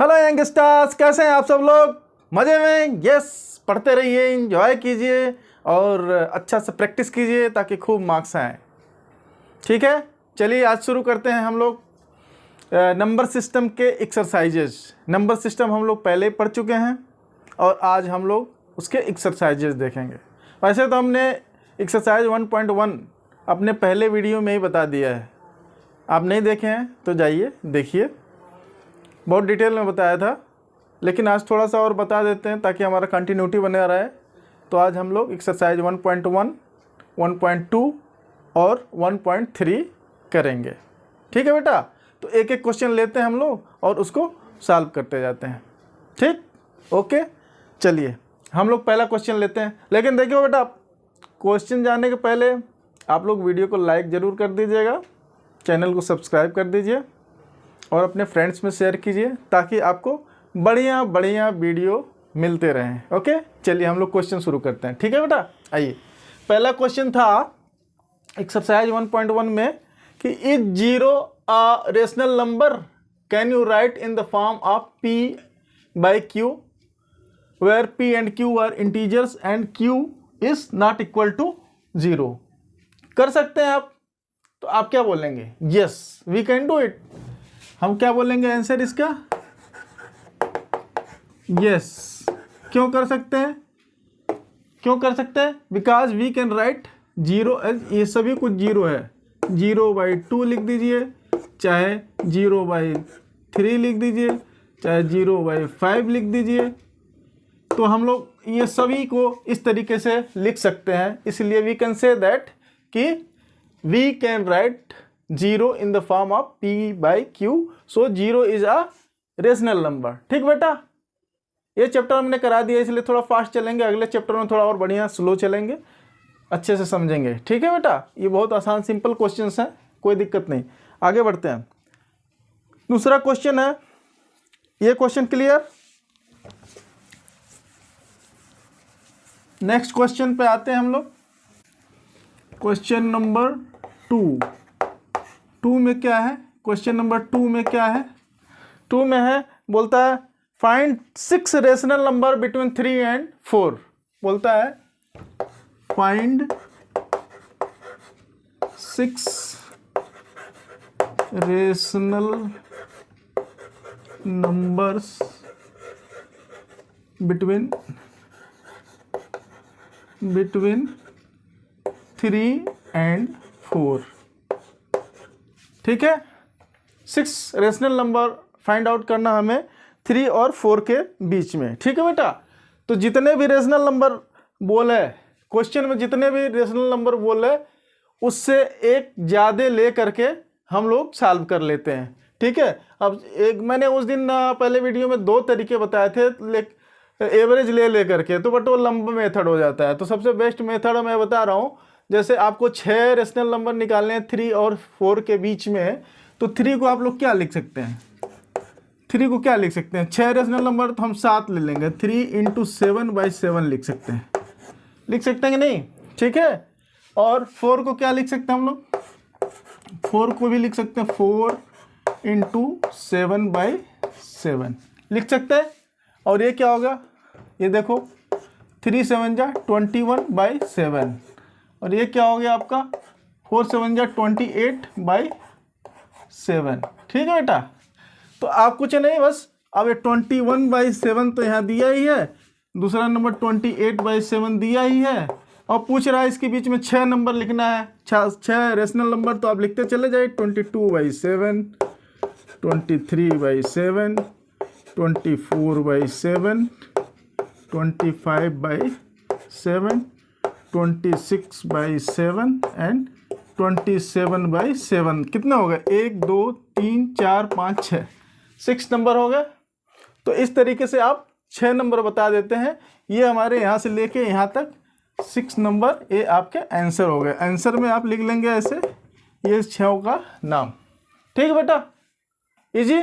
Hello youngsters, कैसे हैं आप सब लोग? मज़े में? यस, पढ़ते रहिए, एंजॉय कीजिए और अच्छा से प्रैक्टिस कीजिए ताकि खूब मार्क्स आएँ। ठीक है, चलिए आज शुरू करते हैं हम लोग नंबर सिस्टम के एक्सरसाइजेज। नंबर सिस्टम हम लोग पहले पढ़ चुके हैं और आज हम लोग उसके एक्सरसाइजेज देखेंगे। वैसे तो हमने एक्सरसाइज 1.1 अपने पहले वीडियो में ही बता दिया है, आप नहीं देखे हैं तो जाइए देखिए, बहुत डिटेल में बताया था, लेकिन आज थोड़ा सा और बता देते हैं ताकि हमारा कंटिन्यूटी बने रहे। तो आज हम लोग एक्सरसाइज 1.1, 1.2 और 1.3 करेंगे। ठीक है बेटा, तो एक एक क्वेश्चन लेते हैं हम लोग और उसको सॉल्व करते जाते हैं। ठीक, ओके, चलिए हम लोग पहला क्वेश्चन लेते हैं। लेकिन देखिए बेटा, क्वेश्चन जानने के पहले आप लोग वीडियो को लाइक ज़रूर कर दीजिएगा, चैनल को सब्सक्राइब कर दीजिए और अपने फ्रेंड्स में शेयर कीजिए ताकि आपको बढ़िया बढ़िया वीडियो मिलते रहें। ओके, चलिए हम लोग क्वेश्चन शुरू करते हैं। ठीक है बेटा, आइए। पहला क्वेश्चन था एक्सरसाइज 1.1 में कि is zero a rational number, can you write in the form of p by q where p and q are integers and q is not equal to 0। कर सकते हैं आप? तो आप क्या बोलेंगे? Yes, we can do it. हम क्या बोलेंगे आंसर इसका? यस। क्यों कर सकते हैं? क्यों कर सकते हैं? Because we can write zero as, ये सभी कुछ जीरो है, 0/2 लिख दीजिए, चाहे 0/3 लिख दीजिए, चाहे 0/5 लिख दीजिए। तो हम लोग ये सभी को इस तरीके से लिख सकते हैं, इसलिए वी कैन से दैट कि we can write 0 in the form of p by q, so 0 is a rational number। ठीक बेटा, ये चैप्टर हमने करा दिया इसलिए थोड़ा फास्ट चलेंगे, अगले चैप्टर में थोड़ा और बढ़िया स्लो चलेंगे, अच्छे से समझेंगे। ठीक है बेटा, ये बहुत आसान सिंपल क्वेश्चंस हैं, कोई दिक्कत नहीं। आगे बढ़ते हैं। दूसरा क्वेश्चन है, ये क्वेश्चन क्लियर? नेक्स्ट क्वेश्चन पे आते हैं हम लोग। क्वेश्चन नंबर 2 में क्या है? क्वेश्चन नंबर 2 में क्या है? 2 में है, बोलता है find 6 rational number between 3 and 4। बोलता है find 6 rational numbers between 3 and 4। ठीक है, 6 रेशनल नंबर फाइंड आउट करना हमें 3 और 4 के बीच में। ठीक है बेटा, तो जितने भी रेशनल नंबर बोले क्वेश्चन में, जितने भी रेशनल नंबर बोले उससे एक ज़्यादा ले करके हम लोग सॉल्व कर लेते हैं। ठीक है, अब एक मैंने उस दिन पहले वीडियो में 2 तरीके बताए थे, एवरेज ले करके, तो बट वो लंबा मेथड हो जाता है। तो सबसे बेस्ट मेथड मैं बता रहा हूँ, जैसे आपको 6 रेशनल नंबर निकालने हैं 3 और 4 के बीच में, तो 3 को आप लोग क्या लिख सकते हैं? 3 को क्या लिख सकते हैं? 6 रेशनल नंबर तो हम 7 ले लेंगे, 3 × 7/7 लिख सकते हैं। लिख सकते हैं कि नहीं? ठीक है, और 4 को क्या लिख सकते हैं हम लोग? 4 को भी लिख सकते हैं, 4 × 7/7 लिख सकते हैं। और ये क्या होगा? ये देखो 3 7 जा 21/7, और ये क्या हो गया आपका? 4 7 जा 28/7। ठीक है बेटा, तो आप कुछ नहीं, बस अब ये 21/7 तो यहाँ दिया ही है, दूसरा नंबर 28/7 दिया ही है, और पूछ रहा है इसके बीच में 6 नंबर लिखना है, 6 रेशनल नंबर, तो आप लिखते चले जाइए 22/7, 23/7, 24/7, 25/7, 26/7 एंड 27/7। कितना हो गया? 1 2 3 4 5 6, 6 नंबर हो गए। तो इस तरीके से आप 6 नंबर बता देते हैं। ये हमारे यहाँ से लेके यहाँ तक 6 नंबर, ये आपके आंसर हो गए। आंसर में आप लिख लेंगे ऐसे, ये 6 का नाम। ठीक है बेटा, इजी।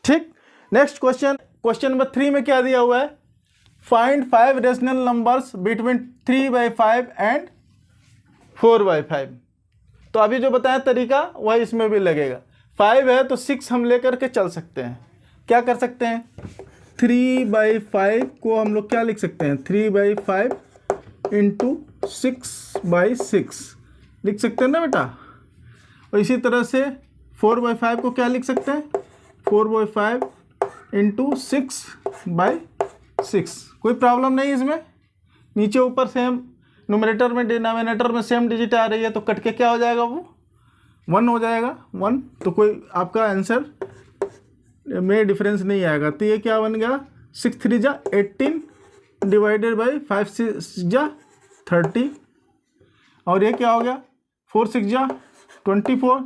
ठीक, नेक्स्ट क्वेश्चन, क्वेश्चन नंबर 3 में क्या दिया हुआ है? Find 5 rational numbers between 3/5 and 4/5। तो अभी जो बताया तरीका वही इसमें भी लगेगा। 5 है तो 6 हम लेकर के चल सकते हैं, क्या कर सकते हैं, 3/5 को हम लोग क्या लिख सकते हैं, 3/5 इंटू 6/6 लिख सकते हैं ना बेटा। और इसी तरह से 4/5 को क्या लिख सकते हैं, 4/5 इंटू 6/6। कोई प्रॉब्लम नहीं इसमें। नीचे ऊपर सेम, न्यूमरेटर में डिनोमिनेटर में सेम डिजिट आ रही है तो कट के क्या हो जाएगा, वो 1 हो जाएगा, 1। तो कोई आपका आंसर में डिफरेंस नहीं आएगा। तो ये क्या बन गया, 6 3 जा 18 डिवाइडेड बाई 5 6 जा 30। और ये क्या हो गया, 4 6 जा 24,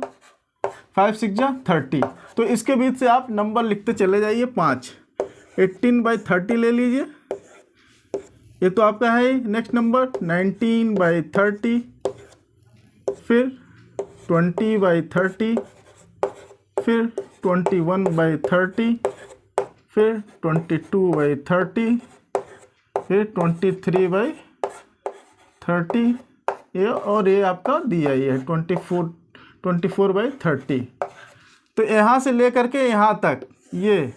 5 6 जा 30। तो इसके बीच से आप नंबर लिखते चले जाइए 5। 18/30 ले लीजिए, ये तो आपका है। नेक्स्ट नंबर 19/30, फिर 20/30, फिर 21/30, फिर 22/30, फिर 23/30, ये और ये आपका दिया ही है 24/30। तो यहाँ से लेकर के यहाँ तक ये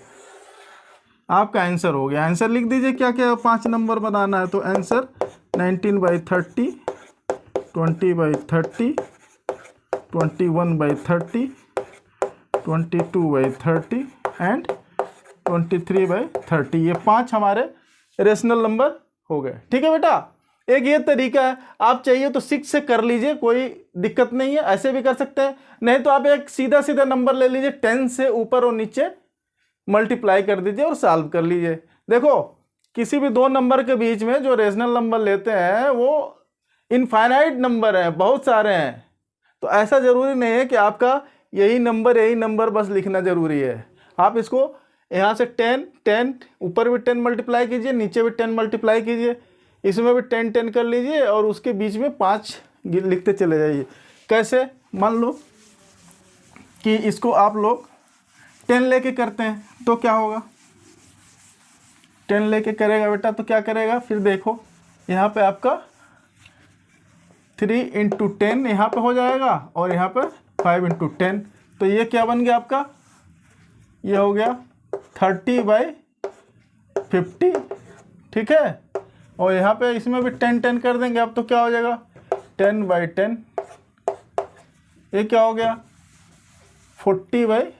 आपका आंसर हो गया। आंसर लिख दीजिए क्या क्या 5 नंबर बनाना है। तो आंसर 19/30, 20/30, 21/30, 22/30 एंड 23/30। ये 5 हमारे रेशनल नंबर हो गए। ठीक है बेटा, एक ये तरीका है। आप चाहिए तो 6 से कर लीजिए, कोई दिक्कत नहीं है, ऐसे भी कर सकते हैं। नहीं तो आप एक सीधा सीधा नंबर ले लीजिए, 10 से ऊपर और नीचे मल्टीप्लाई कर दीजिए और सॉल्व कर लीजिए। देखो किसी भी 2 नंबर के बीच में जो रेशनल नंबर लेते हैं वो इनफाइनाइट नंबर है, बहुत सारे हैं। तो ऐसा ज़रूरी नहीं है कि आपका यही नंबर बस लिखना ज़रूरी है। आप इसको यहाँ से 10 ऊपर भी 10 मल्टीप्लाई कीजिए, नीचे भी 10 मल्टीप्लाई कीजिए, इसमें भी 10 कर लीजिए और उसके बीच में 5 लिखते चले जाइए। कैसे, मान लो कि इसको आप लोग 10 लेके करते हैं तो क्या होगा, 10 लेके करेगा बेटा तो क्या करेगा, फिर देखो यहाँ पे आपका 3 × 10 यहाँ पे हो जाएगा और यहाँ पे 5 × 10। तो ये क्या बन गया आपका, ये हो गया 30/50। ठीक है, और यहाँ पे इसमें भी 10 कर देंगे अब तो क्या हो जाएगा 10/10। ये क्या हो गया 40/50।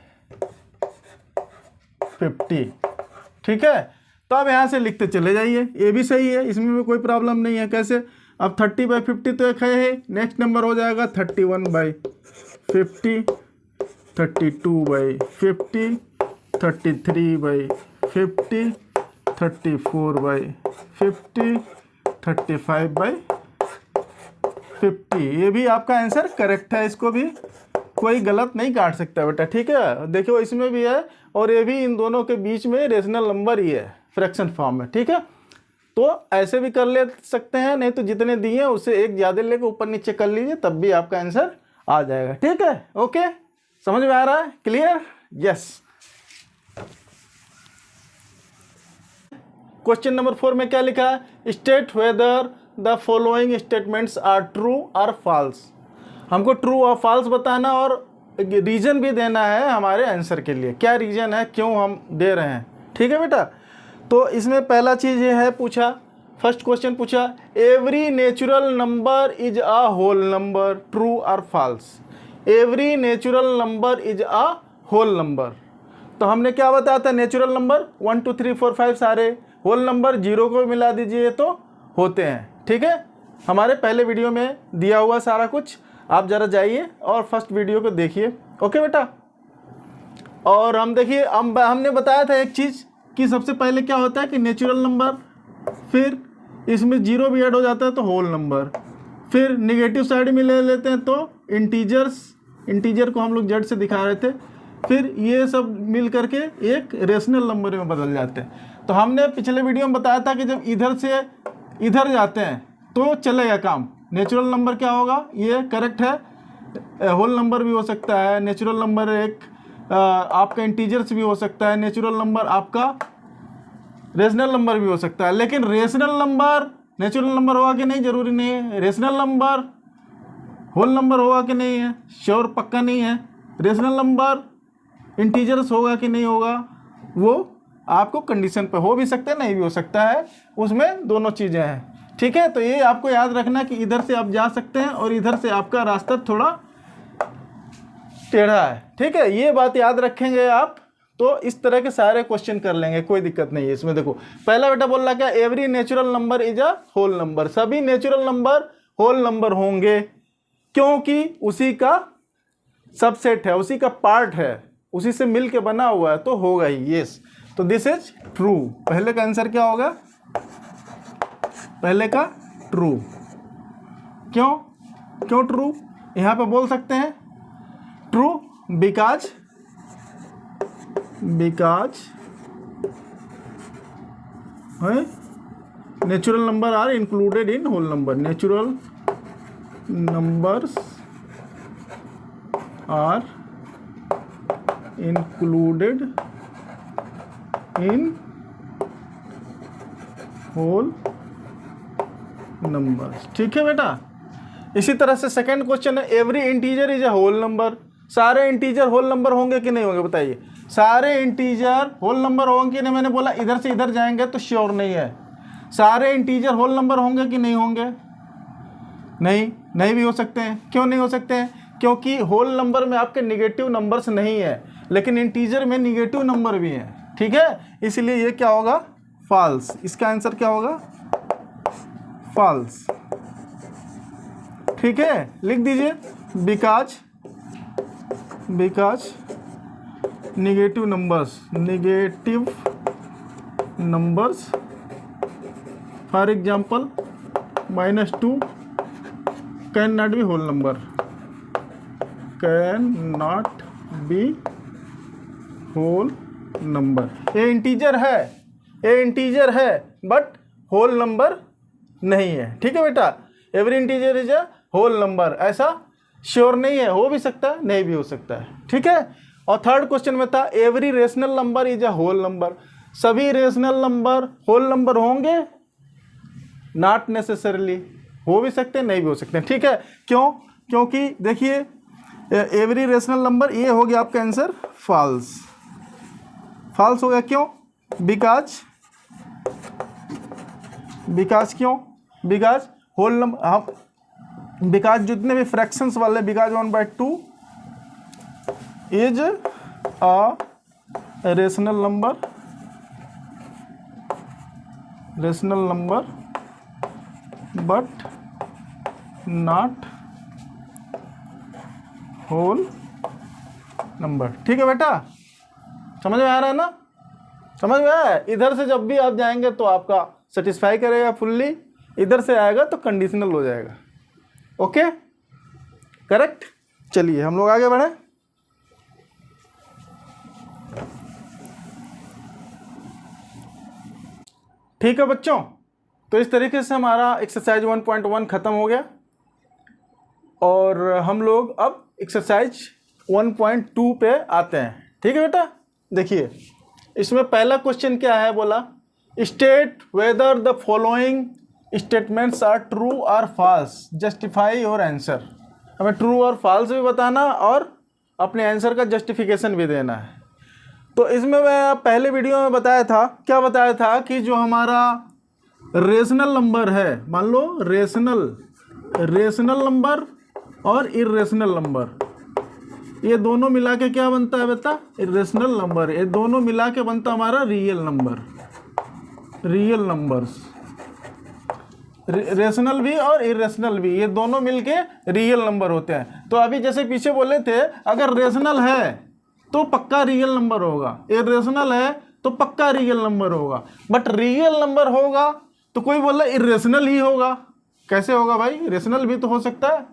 ठीक है, तो अब यहाँ से लिखते चले जाइए, ये भी सही है, इसमें भी कोई प्रॉब्लम नहीं है। कैसे, अब 30/50 तो एक है। नेक्स्ट नंबर हो जाएगा 31/50, 32/50, 33/50, 34/50, 35/50। ये भी आपका आंसर करेक्ट है, इसको भी कोई गलत नहीं काट सकता बेटा। ठीक है, देखो इसमें भी है और ये भी इन दोनों के बीच में रेशनल नंबर ही है, फ्रैक्शन फॉर्म में। ठीक है, तो ऐसे भी कर ले सकते हैं, नहीं तो जितने दिए हैं उससे एक ज़्यादा लेकर ऊपर नीचे कर लीजिए, तब भी आपका आंसर आ जाएगा। ठीक है, ओके, समझ में आ रहा है, क्लियर, यस। क्वेश्चन नंबर 4 में क्या लिखा है, state whether the following statements are true और फॉल्स। हमको ट्रू और फॉल्स बताना और रीजन भी देना है हमारे आंसर के लिए, क्या रीजन है, क्यों हम दे रहे हैं। ठीक है बेटा, तो इसमें पहला चीज़ ये है, पूछा फर्स्ट क्वेश्चन पूछा, every natural number is a whole number, true और false. Every natural number is a whole number. तो हमने क्या बताया था, नेचुरल नंबर 1 2 3 4 5 सारे, होल नंबर 0 को मिला दीजिए तो होते हैं। ठीक है, हमारे पहले वीडियो में दिया हुआ सारा कुछ, आप ज़रा जाइए और फर्स्ट वीडियो को देखिए। ओके बेटा, और हम देखिए हमने बताया था एक चीज़ कि सबसे पहले क्या होता है कि नेचुरल नंबर, फिर इसमें 0 भी ऐड हो जाता है तो होल नंबर, फिर निगेटिव साइड में ले लेते हैं तो इंटीजर को हम लोग जेड से दिखा रहे थे, फिर ये सब मिल करके एक रेशनल नंबर में बदल जाते हैं। तो हमने पिछले वीडियो में बताया था कि जब इधर से इधर जाते हैं तो चलेगा काम। नेचुरल नंबर क्या होगा, ये करेक्ट है, होल नंबर भी हो सकता है, नेचुरल नंबर एक आपका इंटीजर्स भी हो सकता है, नेचुरल नंबर आपका रेशनल नंबर भी हो सकता है। लेकिन रेशनल नंबर नेचुरल नंबर होगा कि नहीं ज़रूरी नहीं है, रेशनल नंबर होल नंबर होगा कि नहीं है श्योर पक्का नहीं है, रेशनल नंबर इंटीजर्स होगा कि नहीं होगा वो आपको कंडीशन पे हो भी सकता है, नहीं भी हो सकता है, उसमें दोनों चीज़ें हैं। ठीक है, तो ये आपको याद रखना कि इधर से आप जा सकते हैं और इधर से आपका रास्ता थोड़ा टेढ़ा है। ठीक है, ये बात याद रखेंगे आप तो इस तरह के सारे क्वेश्चन कर लेंगे, कोई दिक्कत नहीं है इसमें। देखो पहला बेटा बोल रहा क्या, every natural number is a whole number, सभी नेचुरल नंबर होल नंबर होंगे क्योंकि उसी का सबसेट है, उसी का पार्ट है, उसी से मिल के बना हुआ है, तो होगा ही। यस, तो दिस इज ट्रू। पहले का आंसर क्या होगा, पहले का ट्रू। क्यों ट्रू, यहां पे बोल सकते हैं true because natural number are included in whole number, natural numbers are included in whole numbers. ठीक है बेटा, इसी तरह से सेकंड क्वेश्चन है, every integer is a whole number, सारे इंटीजर होल नंबर होंगे कि नहीं होंगे, बताइए। सारे इंटीजर होल नंबर होंगे कि नहीं, मैंने बोला इधर से इधर जाएंगे तो श्योर नहीं है। सारे इंटीजर होल नंबर होंगे कि नहीं होंगे, नहीं भी हो सकते हैं। क्यों नहीं हो सकते हैं, क्योंकि होल नंबर में आपके निगेटिव नंबर्स नहीं है, लेकिन इंटीजर में निगेटिव नंबर भी हैं। ठीक है, इसलिए ये क्या होगा, फॉल्स। इसका आंसर क्या होगा, फॉल्स। ठीक है, लिख दीजिए because negative numbers for example -2 can not be whole number, can not be whole number. ये इंटीजर है बट होल नंबर नहीं है। ठीक है बेटा, every integer is a whole number, ऐसा श्योर नहीं है, हो भी सकता है, नहीं भी हो सकता है। ठीक है, और थर्ड क्वेश्चन में था every rational number is a whole number, सभी रेशनल नंबर होल नंबर होंगे, नॉट नेसेसरली, हो भी सकते हैं, नहीं भी हो सकते हैं। ठीक है, क्योंकि देखिए एवरी रेशनल नंबर, ये हो गया आपका आंसर फॉल्स हो गया। क्यों, बिकॉज होल नंबर, हम बिकॉज जितने भी फ्रैक्शंस वाले, because 1/2 is a rational number but not whole number. ठीक है बेटा, समझ में आ रहा है ना, समझ में आया। इधर से जब भी आप जाएंगे तो आपका सेटिस्फाई करेगा फुल्ली, इधर से आएगा तो कंडीशनल हो जाएगा। Okay, correct. चलिए हम लोग आगे बढ़े। ठीक है बच्चों, तो इस तरीके से हमारा एक्सरसाइज 1.1 खत्म हो गया और हम लोग अब एक्सरसाइज 1.2 पे आते हैं। ठीक है बेटा, देखिए इसमें पहला क्वेश्चन क्या है, बोला state whether the following statements are true और फॉल्स, जस्टिफाई योर आंसर। हमें ट्रू और फॉल्स भी बताना और अपने आंसर का जस्टिफिकेशन भी देना है। तो इसमें मैं पहले वीडियो में बताया था, क्या बताया था कि जो हमारा रेशनल नंबर है, मान लो रेशनल नंबर और इर्रेशनल नंबर, ये दोनों मिला के क्या बनता है बेटा, इर्रेशनल नंबर। ये दोनों मिला के बनता हमारा रियल नंबर्स, रेशनल भी और इरेशनल भी, ये दोनों मिलके रियल नंबर होते हैं। तो अभी जैसे पीछे बोले थे, अगर रेशनल है तो पक्का रियल नंबर होगा, इरेशनल है तो पक्का रियल नंबर होगा, बट रियल नंबर होगा तो कोई बोले इरेशनल ही होगा। कैसे होगा भाई, रेशनल भी तो हो सकता है।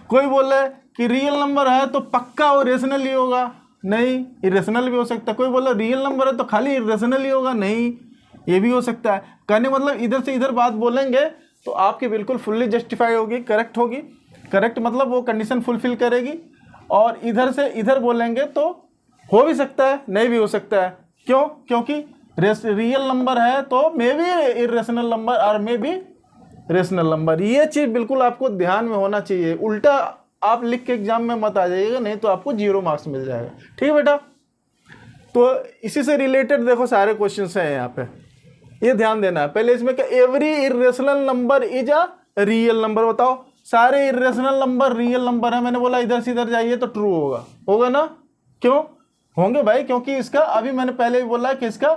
कोई बोले कि रियल नंबर है तो पक्का वो रेशनल ही होगा, नहीं, इरेशनल भी हो सकता है। कोई बोले रियल नंबर है तो खाली इरेशनल ही होगा, नहीं, ये भी हो सकता है। कहने मतलब इधर से इधर बात बोलेंगे तो आपकी बिल्कुल फुल्ली जस्टिफाई होगी, करेक्ट होगी। करेक्ट मतलब वो कंडीशन फुलफिल करेगी। और इधर से इधर बोलेंगे तो हो भी सकता है, नहीं भी हो सकता है। क्यों, क्योंकि रियल नंबर है तो मे बी इरेशनल नंबर और मे बी रेशनल नंबर। ये चीज़ बिल्कुल आपको ध्यान में होना चाहिए, उल्टा आप लिख के एग्जाम में मत आ जाइएगा, नहीं तो आपको 0 मार्क्स मिल जाएगा। ठीक है बेटा, तो इसी से रिलेटेड देखो सारे क्वेश्चन हैं यहाँ पे, ये ध्यान देना है। पहले इसमें क्या, every irrational number is a real number. बताओ सारे इरेशनल नंबर रियल नंबर है, मैंने बोला इधर से इधर जाइए तो ट्रू होगा ना? क्यों होंगे भाई? क्योंकि इसका अभी मैंने पहले भी बोला कि इसका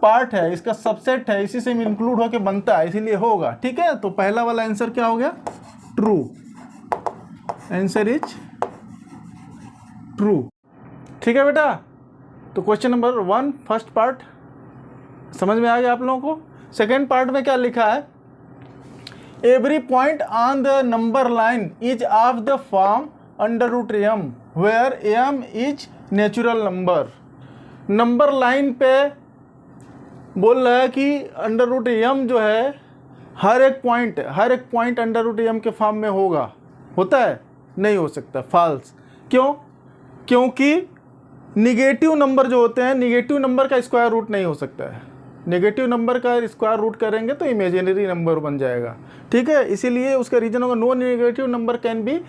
पार्ट है, इसका सबसेट है, इसी से इंक्लूड होकर बनता है, इसीलिए होगा। ठीक है, तो पहला वाला आंसर क्या हो गया? ट्रू। Answer is true. ठीक है बेटा, तो क्वेश्चन नंबर 1 फर्स्ट पार्ट समझ में आ गया आप लोगों को। सेकेंड पार्ट में क्या लिखा है? Every point on the number line is of the form √m where m is natural number. Number line पे बोल रहा है कि √m जो है हर एक पॉइंट √m के फॉर्म में होता है? नहीं हो सकता, फॉल्स। क्यों? क्योंकि निगेटिव नंबर जो होते हैं, निगेटिव नंबर का स्क्वायर रूट नहीं हो सकता है। नेगेटिव नंबर का स्क्वायर रूट करेंगे तो इमेजिनरी नंबर बन जाएगा। ठीक है, इसीलिए उसका रीजन होगा no negative number can be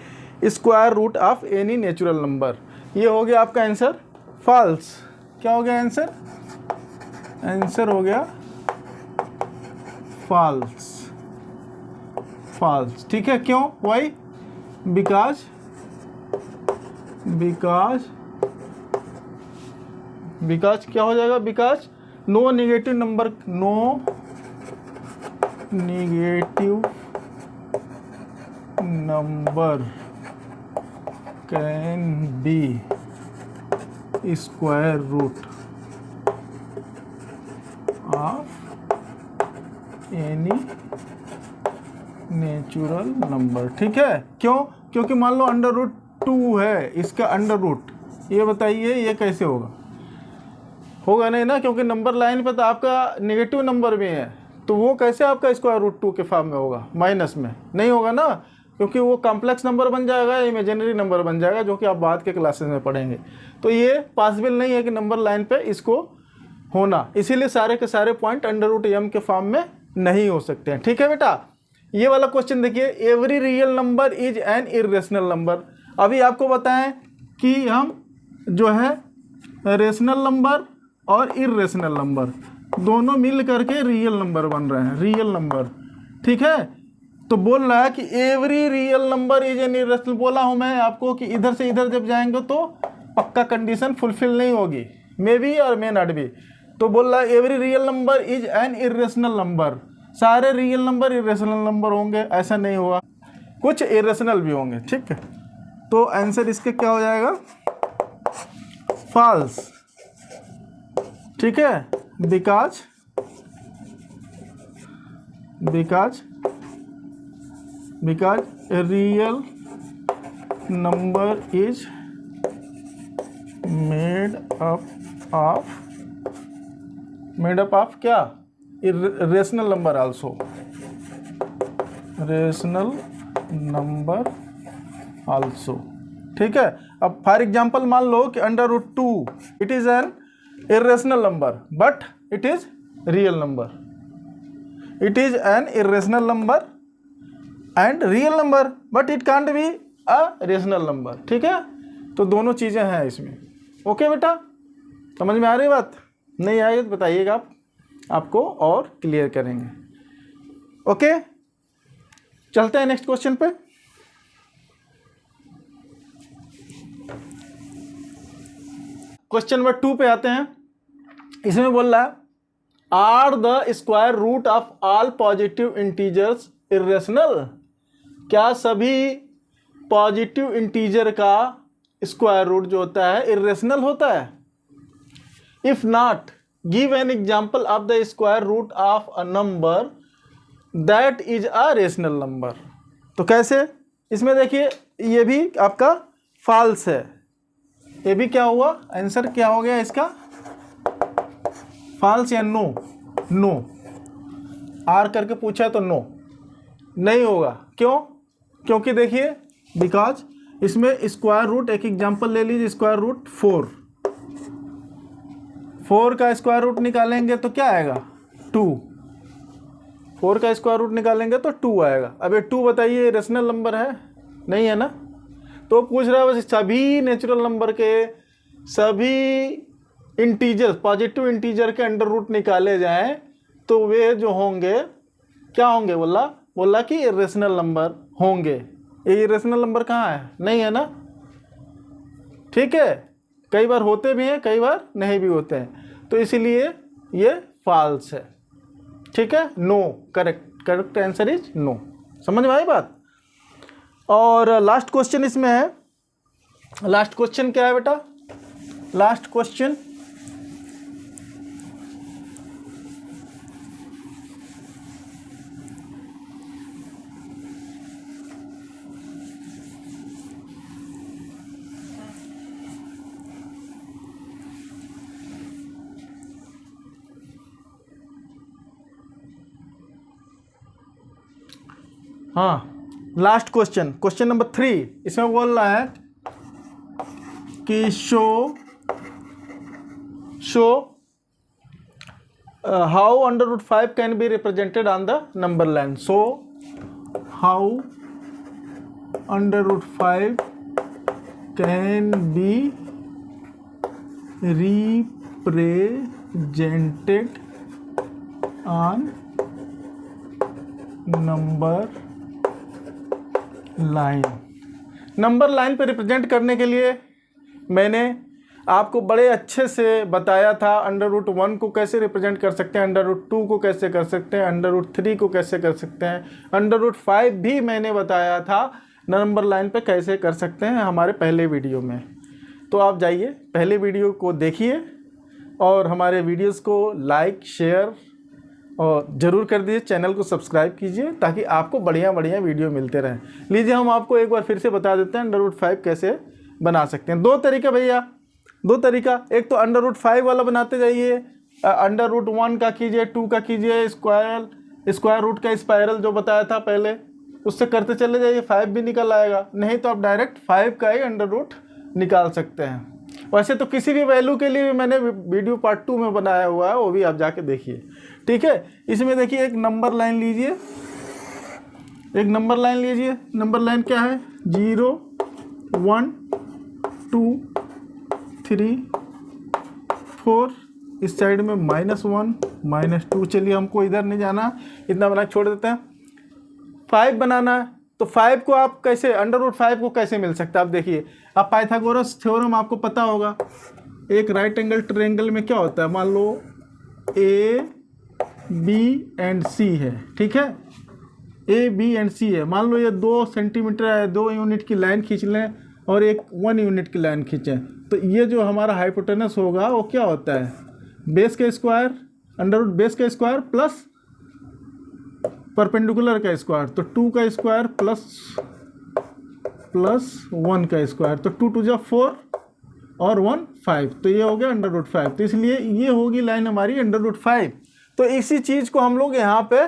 square root of any natural number. ये हो गया आपका आंसर फॉल्स। क्या हो गया आंसर? आंसर हो गया फॉल्स। फॉल्स। ठीक है, क्यों? वाई? बिकॉज क्या हो जाएगा? Because no negative number can be square root of any natural number. ठीक है, क्यों? क्योंकि मान लो √2 है, इसका अंडर रूट, ये बताइए ये कैसे होगा नहीं ना, क्योंकि नंबर लाइन पे तो आपका नेगेटिव नंबर भी है, तो वो कैसे आपका स्क्वायर रूट 2 के फॉर्म में होगा? माइनस में नहीं होगा ना, क्योंकि वो कॉम्प्लेक्स नंबर बन जाएगा, इमेजिनरी नंबर बन जाएगा, जो कि आप बाद के क्लासेस में पढ़ेंगे। तो ये पॉसिबल नहीं है कि नंबर लाइन पे इसको होना, इसीलिए सारे के सारे पॉइंट √m के फॉर्म में नहीं हो सकते हैं। ठीक है बेटा, ये वाला क्वेश्चन देखिए, every real number is an irrational number. अभी आपको बताएं कि हम जो है रेशनल नंबर और इरेशनल नंबर दोनों मिल करके रियल नंबर बन रहे हैं, रियल नंबर। ठीक है, तो बोल रहा है कि every real number is an irrational. बोला हूं मैं आपको कि इधर से इधर जब जाएंगे तो पक्का कंडीशन फुलफिल नहीं होगी, मे बी और मे नॉट बी। तो बोल रहा है every real number is an irrational number. सारे रियल नंबर इरेशनल नंबर होंगे ऐसा नहीं हुआ, कुछ इरेशनल भी होंगे। ठीक है, तो आंसर इसके क्या हो जाएगा? फॉल्स। ठीक है, because real number is made up of क्या? Rational number also, rational number also. ठीक है, अब फॉर एग्जांपल मान लो कि √2 it is an irrational number but it is real number, it is an irrational number and real number but it can't be a rational number। ठीक है, तो दोनों चीजें हैं इसमें। ओके बेटा, समझ में आ रही बात? नहीं आएगी तो बताइएगा, आपको और क्लियर करेंगे। ओके, चलते हैं नेक्स्ट क्वेश्चन पे। क्वेश्चन नंबर 2 पे आते हैं। इसमें बोल रहा है are the square root of all positive integers irrational. क्या सभी पॉजिटिव इंटीजर का स्क्वायर रूट जो होता है इरेशनल होता है? If not give an example of the square root of a number that is a rational number. तो कैसे? इसमें देखिए ये भी आपका फॉल्स है, ये भी क्या हुआ? आंसर क्या हो गया इसका? फॉल्स या नो? नो आर करके पूछा तो नो नहीं होगा। क्यों? क्योंकि देखिए बिकॉज इसमें स्क्वायर रूट, एक एग्जांपल ले लीजिए, स्क्वायर रूट 4 का स्क्वायर रूट निकालेंगे तो क्या आएगा? 2। 4 का स्क्वायर रूट निकालेंगे तो 2 आएगा। अब ये 2 बताइए रेशनल नंबर है? नहीं है ना। तो पूछ रहा है बस सभी नेचुरल नंबर के सभी इंटीजर, पॉजिटिव इंटीजर के अंडर रूट निकाले जाएं तो वे जो होंगे क्या होंगे, बोला कि इरेशनल नंबर होंगे। ये इरेशनल नंबर कहाँ है, नहीं है ना, ठीक है। कई बार होते भी हैं, कई बार नहीं भी होते हैं, तो इसीलिए ये फॉल्स है, ठीक है। No, correct answer is no. समझ में आई बात। और लास्ट क्वेश्चन इसमें है, लास्ट क्वेश्चन क्या है बेटा, लास्ट क्वेश्चन हाँ, लास्ट क्वेश्चन, क्वेश्चन नंबर 3, इसमें बोल रहा है कि show how under root 5 can be represented on the number line. So how under root 5 can be represented on number line. Number line पे रिप्रेजेंट करने के लिए मैंने आपको बड़े अच्छे से बताया था, अंडर रूट 1 को कैसे रिप्रेजेंट कर सकते हैं, अंडर रूट 2 को कैसे कर सकते हैं, अंडर रूट 3 को कैसे कर सकते हैं, अंडर रूट 5 भी मैंने बताया था नंबर लाइन पे कैसे कर सकते हैं हमारे पहले वीडियो में। तो आप जाइए पहले वीडियो को देखिए और हमारे वीडियोस को लाइक शेयर और ज़रूर कर दीजिए, चैनल को सब्सक्राइब कीजिए ताकि आपको बढ़िया बढ़िया वीडियो मिलते रहें। लीजिए हम आपको एक बार फिर से बता देते हैं अंडर रूट 5 कैसे बना सकते हैं। दो तरीका भैया, दो तरीका, एक तो अंडर रूट 5 वाला बनाते जाइए, अंडर रूट 1 का कीजिए, 2 का कीजिए, स्क्वायर रूट का स्पायरल जो बताया था पहले उससे करते चले जाइए, 5 भी निकल आएगा। नहीं तो आप डायरेक्ट 5 का ही अंडर रूट निकाल सकते हैं। वैसे तो किसी भी वैल्यू के लिए भी मैंने वीडियो पार्ट 2 में बनाया हुआ है, वो भी आप जाके देखिए, ठीक है। इसमें देखिए एक नंबर लाइन लीजिए, एक नंबर लाइन लीजिए। नंबर लाइन क्या है, 0 1 2 3 4, इस साइड में -1 -2। चलिए हमको इधर नहीं जाना, इतना बना छोड़ देते हैं। 5 बनाना है तो 5 को आप कैसे, अंडर रूट 5 को कैसे मिल सकता है, आप देखिए। अब पाइथागोरस थ्योरम आपको पता होगा, एक राइट एंगल ट्रायंगल में क्या होता है, मान लो ए बी एंड सी है, ठीक है, ए बी एंड सी है। मान लो ये 2 सेंटीमीटर है, 2 यूनिट की लाइन खींच लें और एक 1 यूनिट की लाइन खींचें, तो ये जो हमारा हाइपोटेनस होगा वो क्या होता है, बेस का स्क्वायर, अंडर रूट बेस का स्क्वायर प्लस परपेंडिकुलर का स्क्वायर, तो 2 का स्क्वायर प्लस 1 का स्क्वायर, तो 2 2 जा 4 और 1 5, तो ये हो गया अंडर रूट 5। तो इसलिए ये होगी लाइन हमारी अंडर रूट 5। तो इसी चीज़ को हम लोग यहाँ पे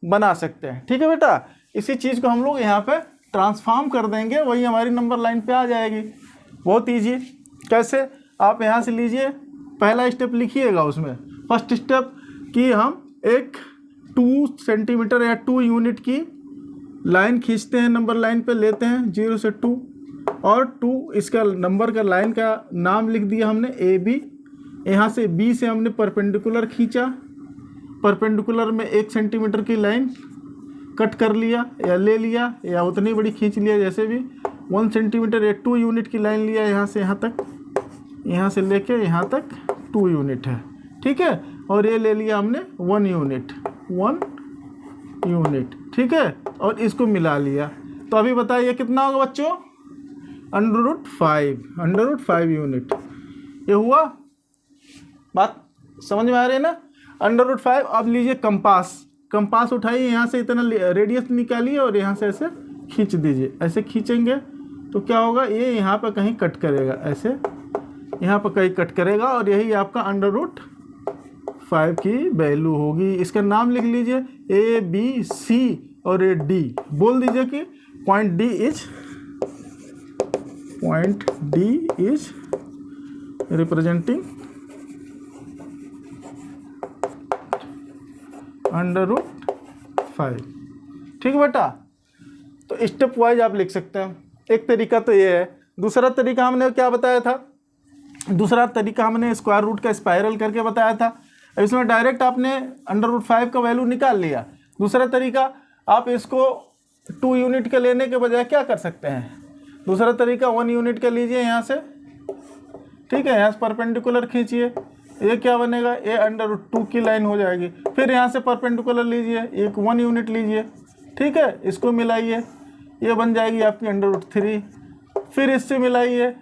बना सकते हैं, ठीक है बेटा। इसी चीज़ को हम लोग यहाँ पे ट्रांसफॉर्म कर देंगे, वही हमारी नंबर लाइन पे आ जाएगी। बहुत ईजी। कैसे, आप यहाँ से लीजिए, पहला स्टेप लिखिएगा उसमें। फर्स्ट स्टेप कि हम एक 2 सेंटीमीटर या 2 यूनिट की लाइन खींचते हैं, नंबर लाइन पे लेते हैं 0 से 2, और 2 इसका नंबर का लाइन का नाम लिख दिया हमने ए बी। यहाँ से बी से हमने परपेंडिकुलर खींचा, परपेंडिकुलर में 1 सेंटीमीटर की लाइन कट कर लिया या ले लिया या उतनी बड़ी खींच लिया, जैसे भी 1 सेंटीमीटर या 2 यूनिट की लाइन लिया, यहाँ से यहाँ तक, यहाँ से लेके यहाँ तक 2 यूनिट है, ठीक है। और ये ले लिया हमने 1 यूनिट, 1 यूनिट, ठीक है, और इसको मिला लिया। तो अभी बताइए कितना होगा बच्चों, अंडर रूट 5 यूनिट। ये हुआ, बात समझ में आ रही है ना, अंडर रूट 5। अब लीजिए कंपास उठाइए, यहाँ से इतना रेडियस निकालिए और यहाँ से ऐसे खींच दीजिए। ऐसे खींचेंगे तो क्या होगा, ये यहाँ पर कहीं कट करेगा, ऐसे यहाँ पर कहीं कट करेगा, और यही आपका अंडर रूट 5 की वैल्यू होगी। इसका नाम लिख लीजिए ए बी सी और ए डी। बोल दीजिए कि point D is representing under root 5, ठीक है बेटा। तो स्टेप वाइज आप लिख सकते हैं। एक तरीका तो ये है। दूसरा तरीका हमने क्या बताया था, दूसरा तरीका हमने स्क्वायर रूट का स्पाइरल करके बताया था। अब इसमें डायरेक्ट आपने √5 का वैल्यू निकाल लिया। दूसरा तरीका, आप इसको 2 यूनिट के लेने के बजाय क्या कर सकते हैं, दूसरा तरीका 1 यूनिट का लीजिए यहाँ से, ठीक है, यहाँ से परपेंडिकुलर खींचिए, ये क्या बनेगा, ये √2 की लाइन हो जाएगी। फिर यहाँ से परपेंडिकुलर लीजिए, एक 1 यूनिट लीजिए, ठीक है, इसको मिलाइए, ये बन जाएगी आपकी √3। फिर इससे मिलाइए,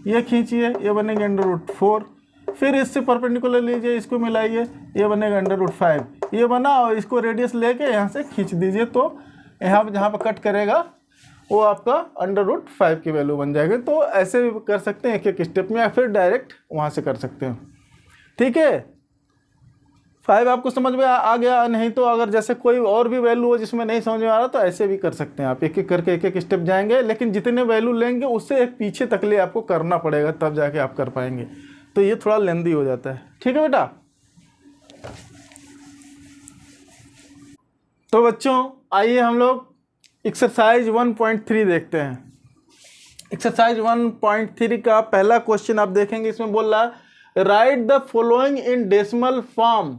ये खींचिए, ये बनेगा √4। फिर इससे परपेंडिकुलर लीजिए, इसको मिलाइए, ये बनेगा √5। ये बना और इसको रेडियस लेके यहाँ से खींच दीजिए, तो यहाँ पर जहाँ पर कट करेगा वो आपका √5 की वैल्यू बन जाएगी। तो ऐसे भी कर सकते हैं एक एक स्टेप में, या फिर डायरेक्ट वहाँ से कर सकते हैं, ठीक है। 5 आपको समझ में आ गया। नहीं तो अगर जैसे कोई और भी वैल्यू हो जिसमें नहीं समझ में आ रहा, तो ऐसे भी कर सकते हैं आप, एक एक करके एक एक स्टेप जाएंगे, लेकिन जितने वैल्यू लेंगे उससे एक पीछे तक ले आपको करना पड़ेगा, तब जाके आप कर पाएंगे। तो ये थोड़ा लेंदी हो जाता है, ठीक है बेटा। तो बच्चों आइए हम लोग एक्सरसाइज 1.3 देखते हैं। एक्सरसाइज 1.3 का पहला क्वेश्चन आप देखेंगे, इसमें बोल रहा है write the following in decimal form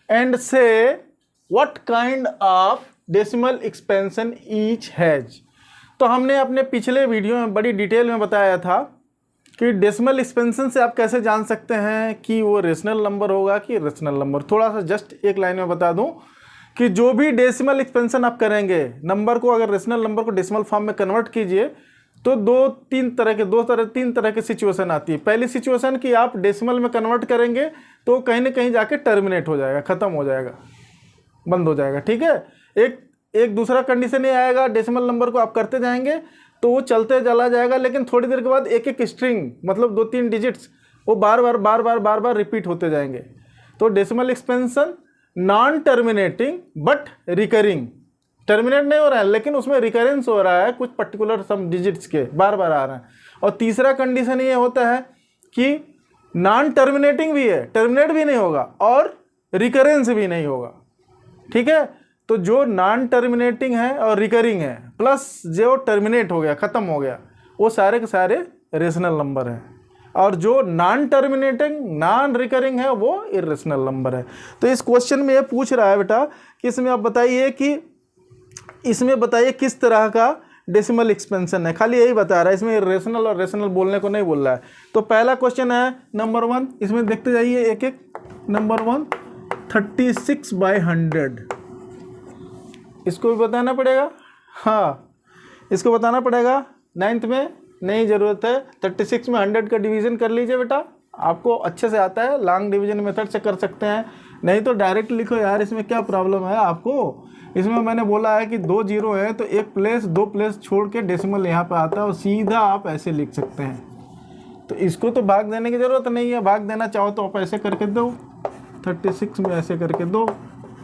and say what kind of decimal expansion each has. तो हमने अपने पिछले वीडियो में बड़ी डिटेल में बताया था कि डेसिमल एक्सपेंशन से आप कैसे जान सकते हैं कि वो रेशनल नंबर होगा कि इरेशनल नंबर। थोड़ा सा जस्ट एक लाइन में बता दूं कि जो भी डेसिमल एक्सपेंशन आप करेंगे, नंबर को अगर रेशनल नंबर को डेसिमल फॉर्म में कन्वर्ट कीजिए, तो तीन तरह के सिचुएशन आती है। पहली सिचुएशन कि आप डेसिमल में कन्वर्ट करेंगे तो कहीं ना कहीं जाके टर्मिनेट हो जाएगा, ख़त्म हो जाएगा, बंद हो जाएगा, ठीक है। एक दूसरा कंडीशन ये आएगा, डेसिमल नंबर को आप करते जाएंगे तो वो चलते चला जाएगा, लेकिन थोड़ी देर के बाद एक एक स्ट्रिंग, मतलब 2-3 डिजिट्स, वो बार बार रिपीट होते जाएंगे। तो decimal expansion non terminating but recurring, terminate नहीं हो रहा है लेकिन उसमें रिकरेंस हो रहा है, कुछ पर्टिकुलर सम डिजिट्स के बार बार आ रहे हैं। और तीसरा कंडीशन ये होता है कि नॉन टर्मिनेटिंग भी है, टर्मिनेट भी नहीं होगा और रिकरेंस भी नहीं होगा, ठीक है। तो जो नॉन टर्मिनेटिंग है और रिकरिंग है प्लस जो टर्मिनेट हो गया, ख़त्म हो गया, वो सारे के सारे रेशनल नंबर हैं, और जो नॉन टर्मिनेटिंग नॉन रिकरिंग है वो इरेशनल नंबर है। तो इस क्वेश्चन में ये पूछ रहा है बेटा कि इसमें आप बताइए कि इसमें बताइए किस तरह का डेसिमल एक्सपेंशन है, खाली यही बता रहा है, इसमें इरेशनल और रेशनल बोलने को नहीं बोल रहा है। तो पहला क्वेश्चन है नंबर 1, इसमें देखते जाइए एक एक। नंबर 1 36/100, इसको भी बताना पड़ेगा, हाँ इसको बताना पड़ेगा। 9th में नहीं ज़रूरत है, 36 में 100 का डिवीज़न कर लीजिए बेटा, आपको अच्छे से आता है, लॉन्ग डिवीजन मेथड से कर सकते हैं। नहीं तो डायरेक्ट लिखो यार, इसमें क्या प्रॉब्लम है आपको। इसमें मैंने बोला है कि 2 जीरो है तो 1 प्लेस 2 प्लेस छोड़ के डेसिमल यहाँ पे आता है और सीधा आप ऐसे लिख सकते हैं। तो इसको तो भाग देने की ज़रूरत नहीं है, भाग देना चाहो तो आप ऐसे करके दो, 36 में ऐसे करके दो,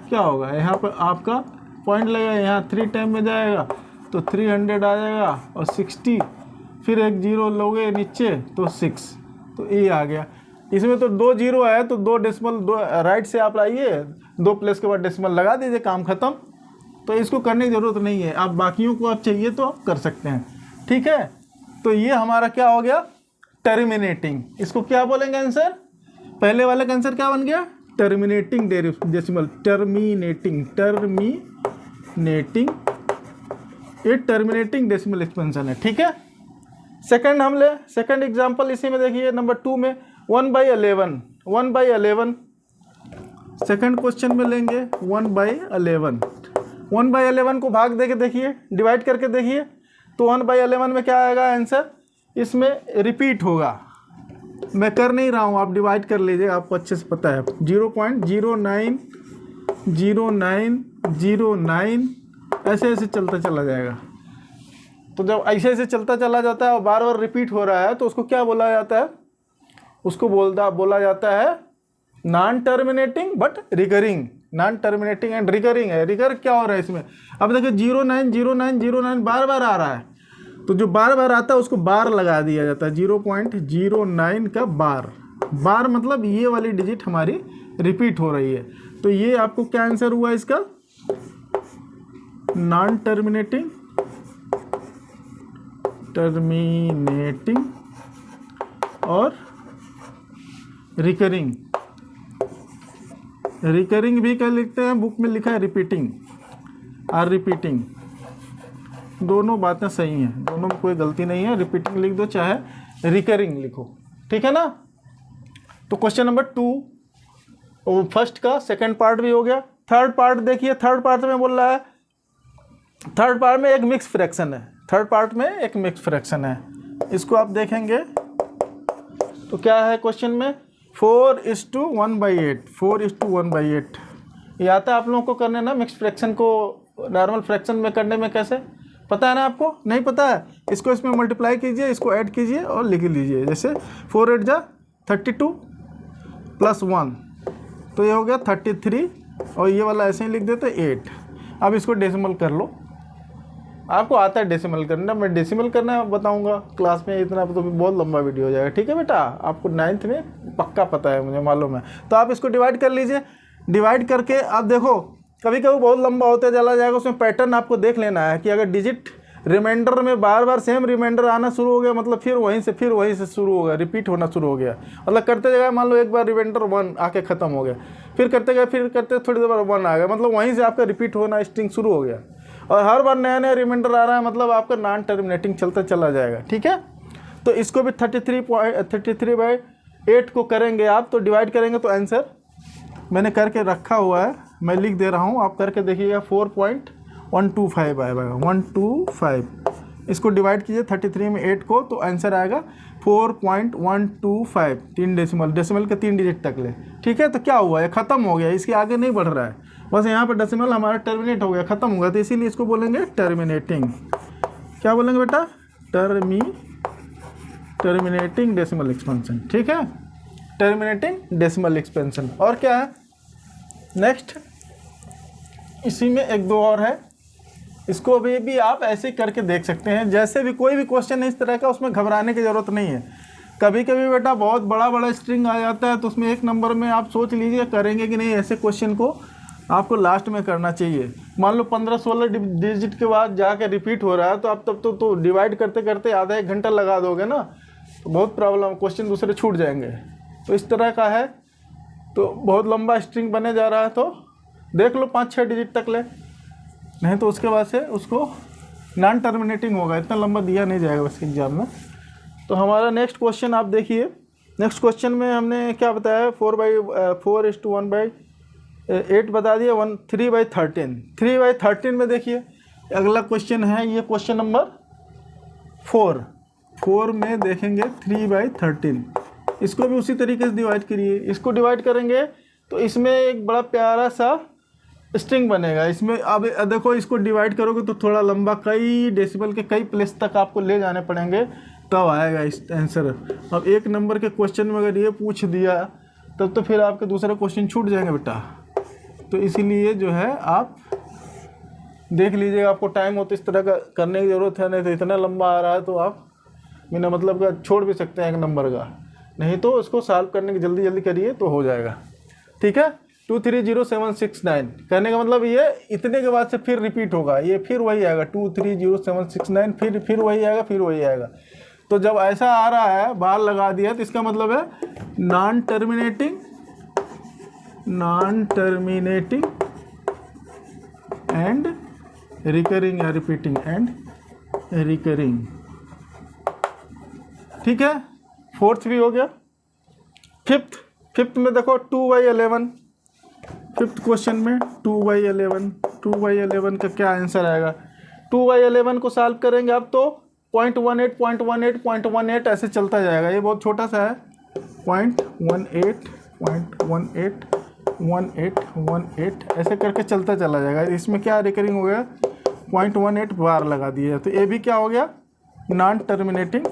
क्या होगा यहाँ पर आपका पॉइंट लगेगा, यहाँ 3 टाइम में जाएगा तो 300 आ जाएगा और 60, फिर 1 जीरो लोगे नीचे तो 6, तो ये आ गया। इसमें तो 2 जीरो है तो 2 डेसिमल, 2 राइट से आप लाइए, 2 प्लेस के बाद डेसिमल लगा दीजिए, काम ख़त्म। तो इसको करने की ज़रूरत नहीं है, आप बाकियों को आप चाहिए तो आप कर सकते हैं, ठीक है। तो ये हमारा क्या हो गया, टर्मिनेटिंग। इसको क्या बोलेंगे आंसर, पहले वाले का आंसर क्या बन गया, टर्मिनेटिंग डेसिमल, टर्मिनेटिंग ये टर्मिनेटिंग डेसिमल एक्सपेंशन है, ठीक है। सेकंड हम ले, सेकंड एग्जांपल इसी में देखिए नंबर 2 में 1/11 सेकंड क्वेश्चन में लेंगे 1/11 को भाग दे के देखिए, डिवाइड करके देखिए, तो 1/11 में क्या आएगा आंसर, इसमें रिपीट होगा। मैं कर नहीं रहा हूँ, आप डिवाइड कर लीजिए, आपको अच्छे से पता है। 0.090909 ऐसे ऐसे चलता चला जाएगा। तो जब ऐसे ऐसे चलता चला जाता है और बार बार रिपीट हो रहा है तो उसको क्या बोला जाता है, उसको बोला जाता है non terminating but recurring. Non terminating and recurring है। रिकर क्या हो रहा है इसमें, अब देखिए 090909 बार बार आ रहा है, तो जो बार बार आता है उसको बार लगा दिया जाता है, 0.09 का बार मतलब ये वाली डिजिट हमारी रिपीट हो रही है। तो ये आपको क्या आंसर हुआ इसका, नॉन टर्मिनेटिंग और रिकरिंग, रिकरिंग भी क्या लिखते हैं, बुक में लिखा है रिपीटिंग, आर रिपीटिंग, दोनों बातें सही हैं, दोनों में कोई गलती नहीं है, रिपीटिंग लिख दो चाहे रिकरिंग लिखो, ठीक है ना। तो क्वेश्चन नंबर 2 फर्स्ट का सेकंड पार्ट भी हो गया। थर्ड पार्ट देखिए, थर्ड पार्ट में बोल रहा है, थर्ड पार्ट में एक मिक्स फ्रैक्शन है, थर्ड पार्ट में एक मिक्स फ्रैक्शन है, इसको आप देखेंगे तो क्या है क्वेश्चन में 4:1/8, 4:1/8 ये आता है आप लोगों को करने ना, मिक्स फ्रैक्शन को नॉर्मल फ्रैक्शन में करने में कैसे पता है ना, आपको नहीं पता है, इसको इसमें मल्टीप्लाई कीजिए, इसको ऐड कीजिए और लिख लीजिए, जैसे 4 8 32 + 1 तो ये हो गया 33, और ये वाला ऐसे ही लिख देते 8। अब इसको डेसिमल कर लो, आपको आता है डेसिमल करना, मैं डेसिमल करना बताऊंगा क्लास में, इतना तो बहुत लंबा वीडियो हो जाएगा, ठीक है बेटा, आपको 9th में पक्का पता है, मुझे मालूम है। तो आप इसको डिवाइड कर लीजिए, डिवाइड करके आप देखो कभी कभी बहुत लंबा होते चला जाएगा, उसमें पैटर्न आपको देख लेना है कि अगर डिजिट रिमाइंडर में बार बार सेम रिमाइंडर आना शुरू हो गया, मतलब फिर वहीं से शुरू हो गया, रिपीट होना शुरू हो गया, मतलब करते जाएगा, मान लो एक बार रिमाइंडर 1 आके ख़त्म हो गया, फिर करते गए, फिर करते थोड़ी देर बाद 1 आ गया, मतलब वहीं से आपका रिपीट होना स्ट्रिंग शुरू हो गया, और हर बार नया नया रिमाइंडर आ रहा है, मतलब आपका नॉन टर्मिनेटिंग चलता चला जाएगा, ठीक है। तो इसको भी 33/8 को करेंगे आप, तो डिवाइड करेंगे तो आंसर मैंने करके रखा हुआ है, मैं लिख दे रहा हूँ, आप करके देखिएगा 4.125 आएगा, 125, इसको डिवाइड कीजिए 33 में 8 को, तो आंसर आएगा 4.125, 3 डेसिमल के 3 डिजिट तक ले, ठीक है। तो क्या हुआ, ये ख़त्म हो गया, इसके आगे नहीं बढ़ रहा है, बस यहाँ पर डेसिमल हमारा टर्मिनेट हो गया, ख़त्म हो गया, तो इसीलिए इसको बोलेंगे टर्मिनेटिंग, क्या बोलेंगे बेटा, टर्मिनेटिंग डेसिमल एक्सपेंशन, ठीक है, टर्मिनेटिंग डेसिमल एक्सपेंशन। और क्या है नेक्स्ट, इसी में 1-2 और है, इसको भी आप ऐसे करके देख सकते हैं, जैसे भी कोई भी क्वेश्चन है इस तरह का, उसमें घबराने की ज़रूरत नहीं है। कभी कभी बेटा बहुत बड़ा स्ट्रिंग आ जाता है, तो उसमें 1 नंबर में आप सोच लीजिए करेंगे कि नहीं, ऐसे क्वेश्चन को आपको लास्ट में करना चाहिए। मान लो 15-16 डिजिट के बाद जाके रिपीट हो रहा है, तो आप तब तो डिवाइड करते करते आधा 1 घंटा लगा दोगे ना, तो बहुत प्रॉब्लम, क्वेश्चन दूसरे छूट जाएंगे। तो इस तरह का है, तो बहुत लंबा स्ट्रिंग बने जा रहा है, तो देख लो 5-6 डिजिट तक ले, नहीं तो उसके बाद से उसको नॉन टर्मिनेटिंग होगा, इतना लंबा दिया नहीं जाएगा उसके एग्जाम में। तो हमारा नेक्स्ट क्वेश्चन आप देखिए, नेक्स्ट क्वेश्चन में हमने क्या बताया, 4/4:1/8 बता दिया, 3/13, 3/13 में देखिए अगला क्वेश्चन है, ये क्वेश्चन नंबर 4 में देखेंगे 3/13, इसको भी उसी तरीके से डिवाइड करिए, इसको डिवाइड करेंगे तो इसमें एक बड़ा प्यारा सा स्ट्रिंग बनेगा, इसमें अब देखो इसको डिवाइड करोगे तो थोड़ा लंबा, कई डेसिमल के कई प्लेस तक आपको ले जाने पड़ेंगे, तब आएगा इस आंसर। अब 1 नंबर के क्वेश्चन में अगर ये पूछ दिया तब तो फिर आपके दूसरे क्वेश्चन छूट जाएंगे बेटा, तो इसीलिए जो है आप देख लीजिएगा, आपको टाइम हो तो इस तरह का करने की ज़रूरत है, नहीं तो इतना लंबा आ रहा है तो आप बिना मतलब का छोड़ भी सकते हैं 1 नंबर का, नहीं तो उसको सॉल्व करने की जल्दी करिए तो हो जाएगा, ठीक है। 230769 कहने का मतलब ये इतने के बाद से फिर रिपीट होगा, ये फिर वही आएगा 230769, फिर वही आएगा, फिर वही आएगा। तो जब ऐसा आ रहा है, बार लगा दिया, तो इसका मतलब है नॉन टर्मिनेटिंग एंड रिकरिंग या रिपीटिंग एंड रिकरिंग, ठीक है। 4th भी हो गया। 5th में देखो 2/11, 5th क्वेश्चन में 2/11 का क्या आंसर आएगा, 2/11 को सॉल्व करेंगे आप तो 0.18 ऐसे चलता जाएगा, ये बहुत छोटा सा है, 0.18 ऐसे करके चलता चला जाएगा, इसमें क्या रिकरिंग हो गया, 0.18 बार लगा दिए, तो ये भी क्या हो गया, नॉन टर्मिनेटिंग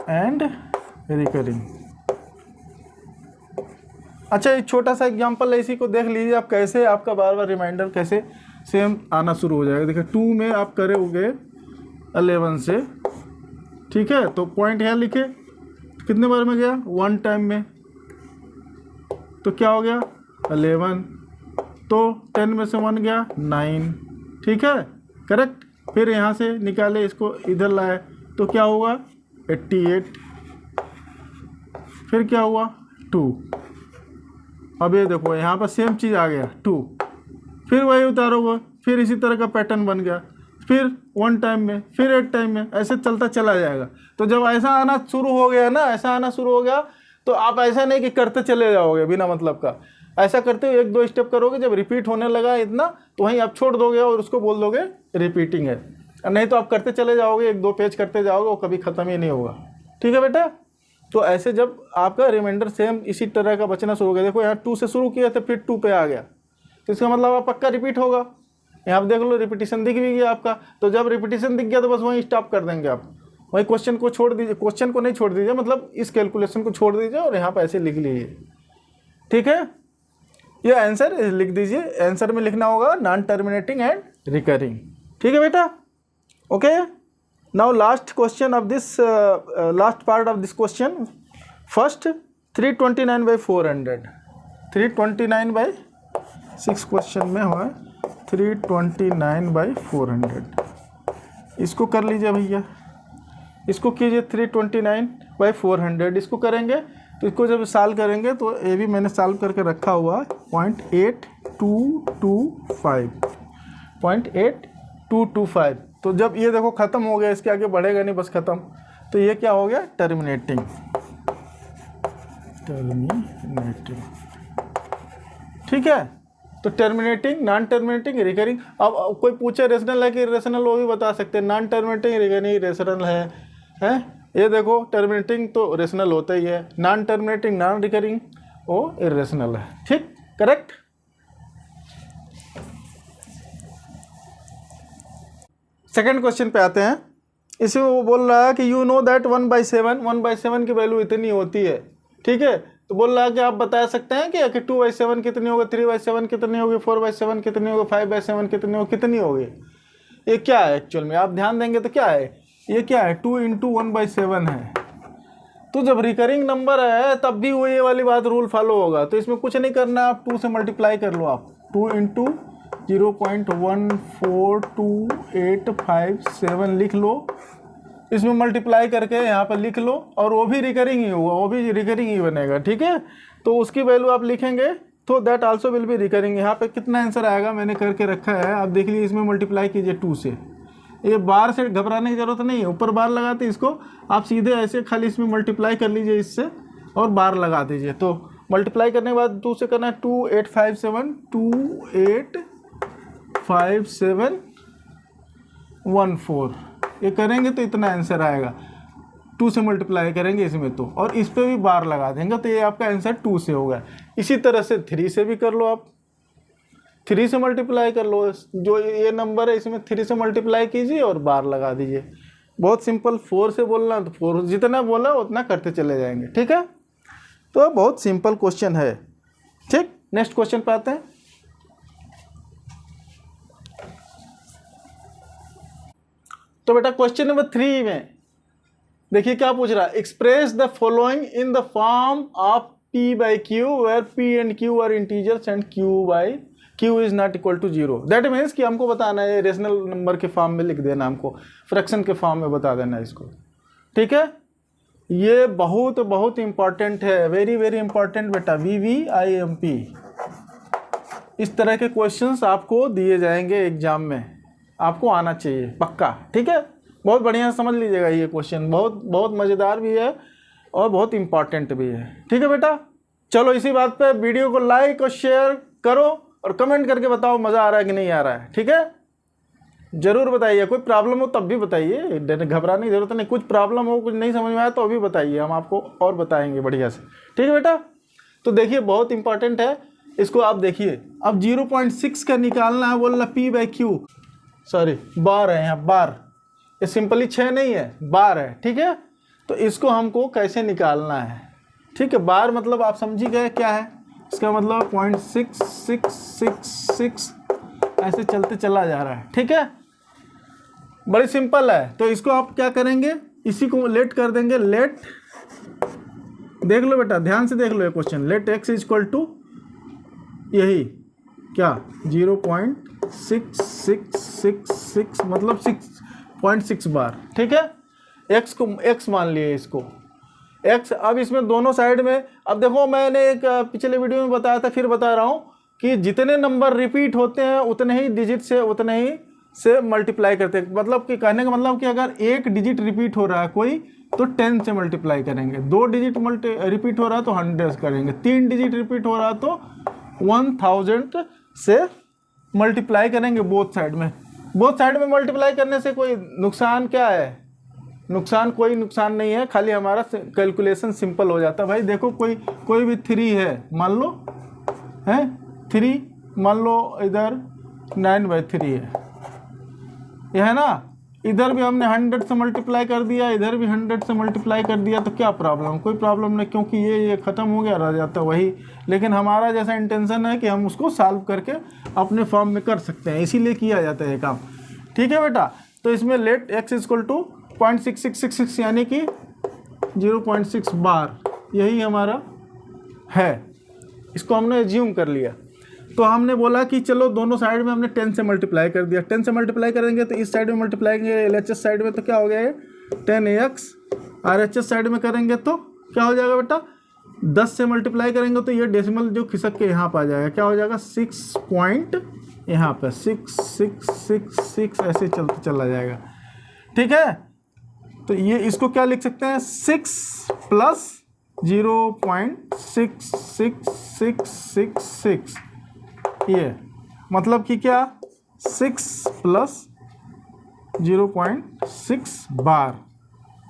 एंड रिकरिंग। अच्छा, एक छोटा सा एग्जांपल है, इसी को देख लीजिए आप, कैसे आपका बार बार रिमाइंडर कैसे सेम आना शुरू हो जाएगा। देखिए 2 में आप करोगे 11 से, ठीक है, तो पॉइंट यहाँ लिखे, कितने बार में गया, 1 टाइम में, तो क्या हो गया 11, तो 10 में से 1 गया 9, ठीक है, करेक्ट। फिर यहाँ से निकाले, इसको इधर लाए, तो क्या होगा 88, फिर क्या हुआ 2। अब ये देखो यहाँ पर सेम चीज़ आ गया 2, फिर वही उतारोगे, फिर इसी तरह का पैटर्न बन गया, फिर 1 टाइम में, फिर 8 टाइम में, ऐसे चलता चला जाएगा। तो जब ऐसा आना शुरू हो गया ना, ऐसा आना शुरू हो गया, तो आप ऐसा नहीं कि करते चले जाओगे बिना मतलब का, ऐसा करते हुए 1-2 स्टेप करोगे, जब रिपीट होने लगा इतना तो वहीं आप छोड़ दोगे और उसको बोल दोगे रिपीटिंग है। नहीं तो आप करते चले जाओगे, 1-2 पेज करते जाओगे, वो कभी ख़त्म ही नहीं होगा। ठीक है बेटा। तो ऐसे जब आपका रिमाइंडर सेम इसी तरह का बचना शुरू हो गया, देखो यहाँ 2 से शुरू किया था, फिर 2 पे आ गया, तो इसका मतलब आप पक्का रिपीट होगा। यहाँ आप देख लो रिपीटिशन दिख भी गया आपका। तो जब रिपीटिशन दिख गया तो बस वहीं स्टॉप कर देंगे आप, वहीं क्वेश्चन को छोड़ दीजिए, क्वेश्चन को नहीं छोड़ दीजिए, मतलब इस कैलकुलेशन को छोड़ दीजिए और यहाँ पर ऐसे लिख लीजिए। ठीक है, ये आंसर लिख दीजिए। आंसर में लिखना होगा नॉन टर्मिनेटिंग एंड रिकरिंग। ठीक है बेटा, okay. Now last question of this, last part of this question. First 329/400, 329/6 question में हुआ 329/400। इसको कर लीजिए भैया, इसको कीजिए 329/400। इसको करेंगे तो इसको जब सॉल्व करेंगे तो ये भी मैंने सॉल्व करके रखा हुआ है 0.8225। तो जब ये देखो ख़त्म हो गया, इसके आगे बढ़ेगा नहीं, बस ख़त्म, तो ये क्या हो गया टर्मिनेटिंग। ठीक है, तो टर्मिनेटिंग, नॉन टर्मिनेटिंग, रिकरिंग। अब कोई पूछे रेशनल है कि इरेशनल, वो भी बता सकते हैं। नॉन टर्मिनेटिंग, रिकरिंग, रेशनल है। ये देखो टर्मिनेटिंग तो रेशनल होता ही है, नॉन टर्मिनेटिंग, नॉन रिकरिंग वो इरेशनल है। ठीक, करेक्ट। सेकंड क्वेश्चन पे आते हैं। इसमें वो बोल रहा है कि यू नो दैट 1/7 की वैल्यू इतनी होती है। ठीक है, तो बोल रहा है कि आप बता सकते हैं कि 2/7 कितनी होगी, 3/7 कितनी होगी, 4/7 कितनी होगी, 5/7 कितनी होगी, कितनी होगी। ये क्या है एक्चुअल में, आप ध्यान देंगे तो क्या है, ये क्या है 2 × 1/7 है। तो जब रिकरिंग नंबर है तब भी वो ये वाली बात रूल फॉलो होगा। तो इसमें कुछ नहीं करना, आप 2 से मल्टीप्लाई कर लो। आप 2 × 0.14285 लिख लो, इसमें मल्टीप्लाई करके यहाँ पर लिख लो, और वो भी रिकरिंग ही होगा, वो भी रिकरिंग ही बनेगा। ठीक है, तो उसकी वैल्यू आप लिखेंगे तो that also will be recurring. यहाँ पे कितना आंसर आएगा मैंने करके रखा है, आप देख लीजिए। इसमें मल्टीप्लाई कीजिए 2 से, ये बार से घबराने की जरूरत नहीं है, ऊपर बार लगाते इसको आप सीधे ऐसे खाली इसमें मल्टीप्लाई कर लीजिए इससे और बार लगा दीजिए। तो मल्टीप्लाई करने के बाद 2 से करना है 2857 ये करेंगे तो इतना आंसर आएगा। 2 से मल्टीप्लाई करेंगे इसमें तो, और इस पर भी बार लगा देंगे तो ये आपका आंसर 2 से होगा। इसी तरह से 3 से भी कर लो, आप 3 से मल्टीप्लाई कर लो। जो ये नंबर है इसमें 3 से मल्टीप्लाई कीजिए और बार लगा दीजिए। बहुत सिंपल। 4 से बोलना तो 4 जितना बोला उतना करते चले जाएंगे। ठीक है, तो बहुत सिंपल क्वेश्चन है। ठीक, नेक्स्ट क्वेश्चन पे आते हैं। तो बेटा क्वेश्चन नंबर 3 में देखिए क्या पूछ रहा है। Express the following in the form of P/Q where P and Q are integers and Q is not equal to 0। That means कि हमको बताना है, रेशनल नंबर के फॉर्म में लिख देना, हमको फ्रैक्शन के फॉर्म में बता देना इसको। ठीक है, ये बहुत बहुत इंपॉर्टेंट है, वेरी वेरी इंपॉर्टेंट बेटा। VVIMP इस तरह के क्वेश्चंस आपको दिए जाएंगे एग्जाम में, आपको आना चाहिए पक्का। ठीक है, बहुत बढ़िया समझ लीजिएगा। ये क्वेश्चन बहुत बहुत मज़ेदार भी है और बहुत इंपॉर्टेंट भी है। ठीक है बेटा, चलो इसी बात पे वीडियो को लाइक और शेयर करो और कमेंट करके बताओ मज़ा आ रहा है कि नहीं आ रहा है। ठीक है, ज़रूर बताइए। कोई प्रॉब्लम हो तब भी बताइए, घबराने की जरूरत नहीं। कुछ प्रॉब्लम हो, कुछ नहीं समझ में आया तो अभी बताइए, हम आपको और बताएंगे बढ़िया से। ठीक है बेटा, तो देखिए बहुत इंपॉर्टेंट है, इसको आप देखिए। अब 0.6 का निकालना है, बोल रहा P/Q, सॉरी बार है यहाँ, बार। ये सिंपली 6 नहीं है, बार है। ठीक है, तो इसको हमको कैसे निकालना है। ठीक है, बार मतलब आप समझी गए क्या है, इसका मतलब 0.6666 ऐसे चलते चला जा रहा है। ठीक है, बड़ी सिंपल है। तो इसको आप क्या करेंगे, इसी को लेट कर देंगे। लेट, देख लो बेटा ध्यान से देख लो ये question. Let x equal to यही क्या 0.6666 मतलब 6.6 बार। ठीक है, एक्स को एक्स मान लिए इसको एक्स। अब इसमें दोनों साइड में, अब देखो मैंने एक पिछले वीडियो में बताया था, फिर बता रहा हूँ कि जितने नंबर रिपीट होते हैं उतने ही डिजिट से उतने ही से मल्टीप्लाई करते हैं। मतलब कि कहने का मतलब कि अगर एक डिजिट रिपीट हो रहा है कोई तो 10 से मल्टीप्लाई करेंगे, 2 डिजिट रिपीट हो रहा है तो 100 करेंगे, 3 डिजिट रिपीट हो रहा है तो 1000 से मल्टीप्लाई करेंगे बोथ साइड में। बोथ साइड में मल्टीप्लाई करने से कोई नुकसान क्या है? नुकसान कोई नुकसान नहीं है, खाली हमारा कैलकुलेशन सिंपल हो जाता है। भाई देखो कोई भी 3 है मान लो, है 3 मान लो, इधर 9/3 है, यह है ना। इधर भी हमने 100 से मल्टीप्लाई कर दिया, इधर भी 100 से मल्टीप्लाई कर दिया, तो क्या प्रॉब्लम? कोई प्रॉब्लम नहीं, क्योंकि ये ख़त्म हो गया, रह जाता वही। लेकिन हमारा जैसा इंटेंशन है कि हम उसको सॉल्व करके अपने फॉर्म में कर सकते हैं, इसीलिए किया जाता है ये काम। ठीक है बेटा, तो इसमें लेट x इक्वल टू 0.6666 यानी कि 0.6 बार, यही हमारा है। इसको हमने एज्यूम कर लिया। तो हमने बोला कि चलो दोनों साइड में हमने 10 से मल्टीप्लाई कर दिया। 10 से मल्टीप्लाई करेंगे तो इस साइड में मल्टीप्लाई करेंगे LHS साइड में, तो क्या हो गया ये 10ax। RHS साइड में करेंगे तो क्या हो जाएगा बेटा, 10 से मल्टीप्लाई करेंगे तो ये डेसिमल जो खिसक के यहाँ पर आ जाएगा, क्या हो जाएगा 6 पॉइंट, यहाँ पर 6 ऐसे चलते चला जाएगा। ठीक है, तो ये इसको क्या लिख सकते हैं, 6 प्लस 0.66666, ये मतलब कि क्या 6 प्लस 0.6 बार।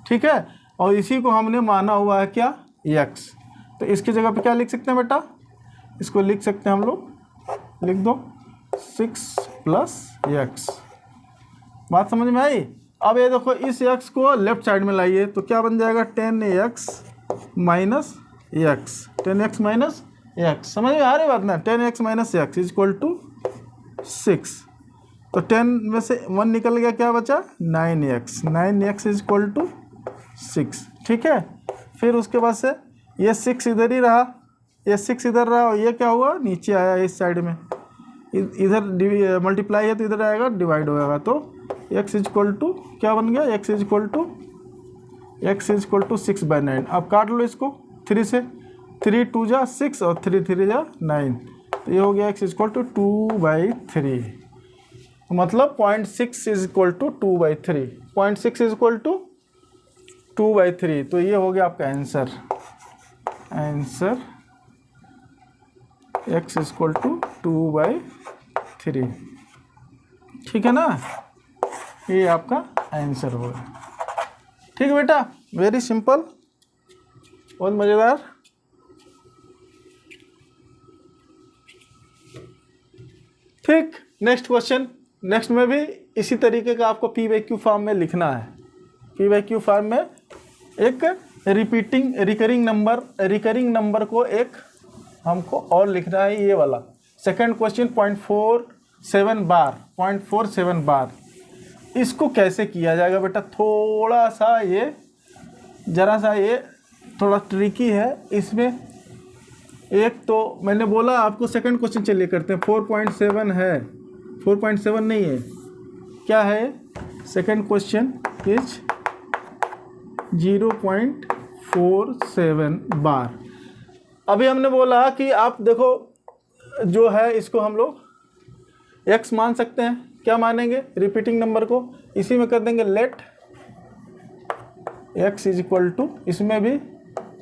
ठीक है, और इसी को हमने माना हुआ है क्या, x। तो इसकी जगह पे क्या लिख सकते हैं बेटा, इसको लिख सकते हैं हम लोग, लिख दो 6 प्लस x। बात समझ में आई? अब ये देखो इस x को लेफ्ट साइड में लाइए तो क्या बन जाएगा 10x minus x, 10x minus x। समझ में आ रही बात ना, 10x minus x is equal to 6। तो 10 में से 1 निकल गया, क्या बचा 9x, 9x is equal to 6। ठीक है, फिर उसके बाद से ये 6 इधर ही रहा, ये 6 इधर रहा, और ये क्या हुआ नीचे आया इस साइड में, इधर मल्टीप्लाई है तो इधर आएगा डिवाइड होगा, तो x इज इक्वल टू क्या बन गया, x इज इक्वल टू 6/9। अब काट लो इसको 3 से, 3 2 जा 6 और 3 3 जा 9, तो ये हो गया x इज इक्वल टू 2/3। मतलब 0.6 is equal to 2/3, 0.6 is equal to 2/3। तो ये हो गया आपका answer x is equal to 2/3। ठीक है ना, ये आपका आंसर होगा। ठीक है बेटा, वेरी सिंपल, बहुत मज़ेदार। ठीक, नेक्स्ट क्वेश्चन। नेक्स्ट में भी इसी तरीके का आपको PYQ फॉर्म में लिखना है। PYQ फॉर्म में एक रिकरिंग नंबर को एक हमको और लिखना है, ये वाला सेकंड क्वेश्चन 0.47 बार। इसको कैसे किया जाएगा बेटा, थोड़ा सा ये थोड़ा ट्रिकी है। इसमें एक तो मैंने बोला आपको सेकंड क्वेश्चन चलिए करते हैं, 4.7 है, 4.7 नहीं है, क्या है सेकंड क्वेश्चन इज 0.47 बार। अभी हमने बोला कि आप देखो जो है इसको हम लोग x मान सकते हैं, क्या मानेंगे रिपीटिंग नंबर को, इसी में कर देंगे let x is equal to, इसमें भी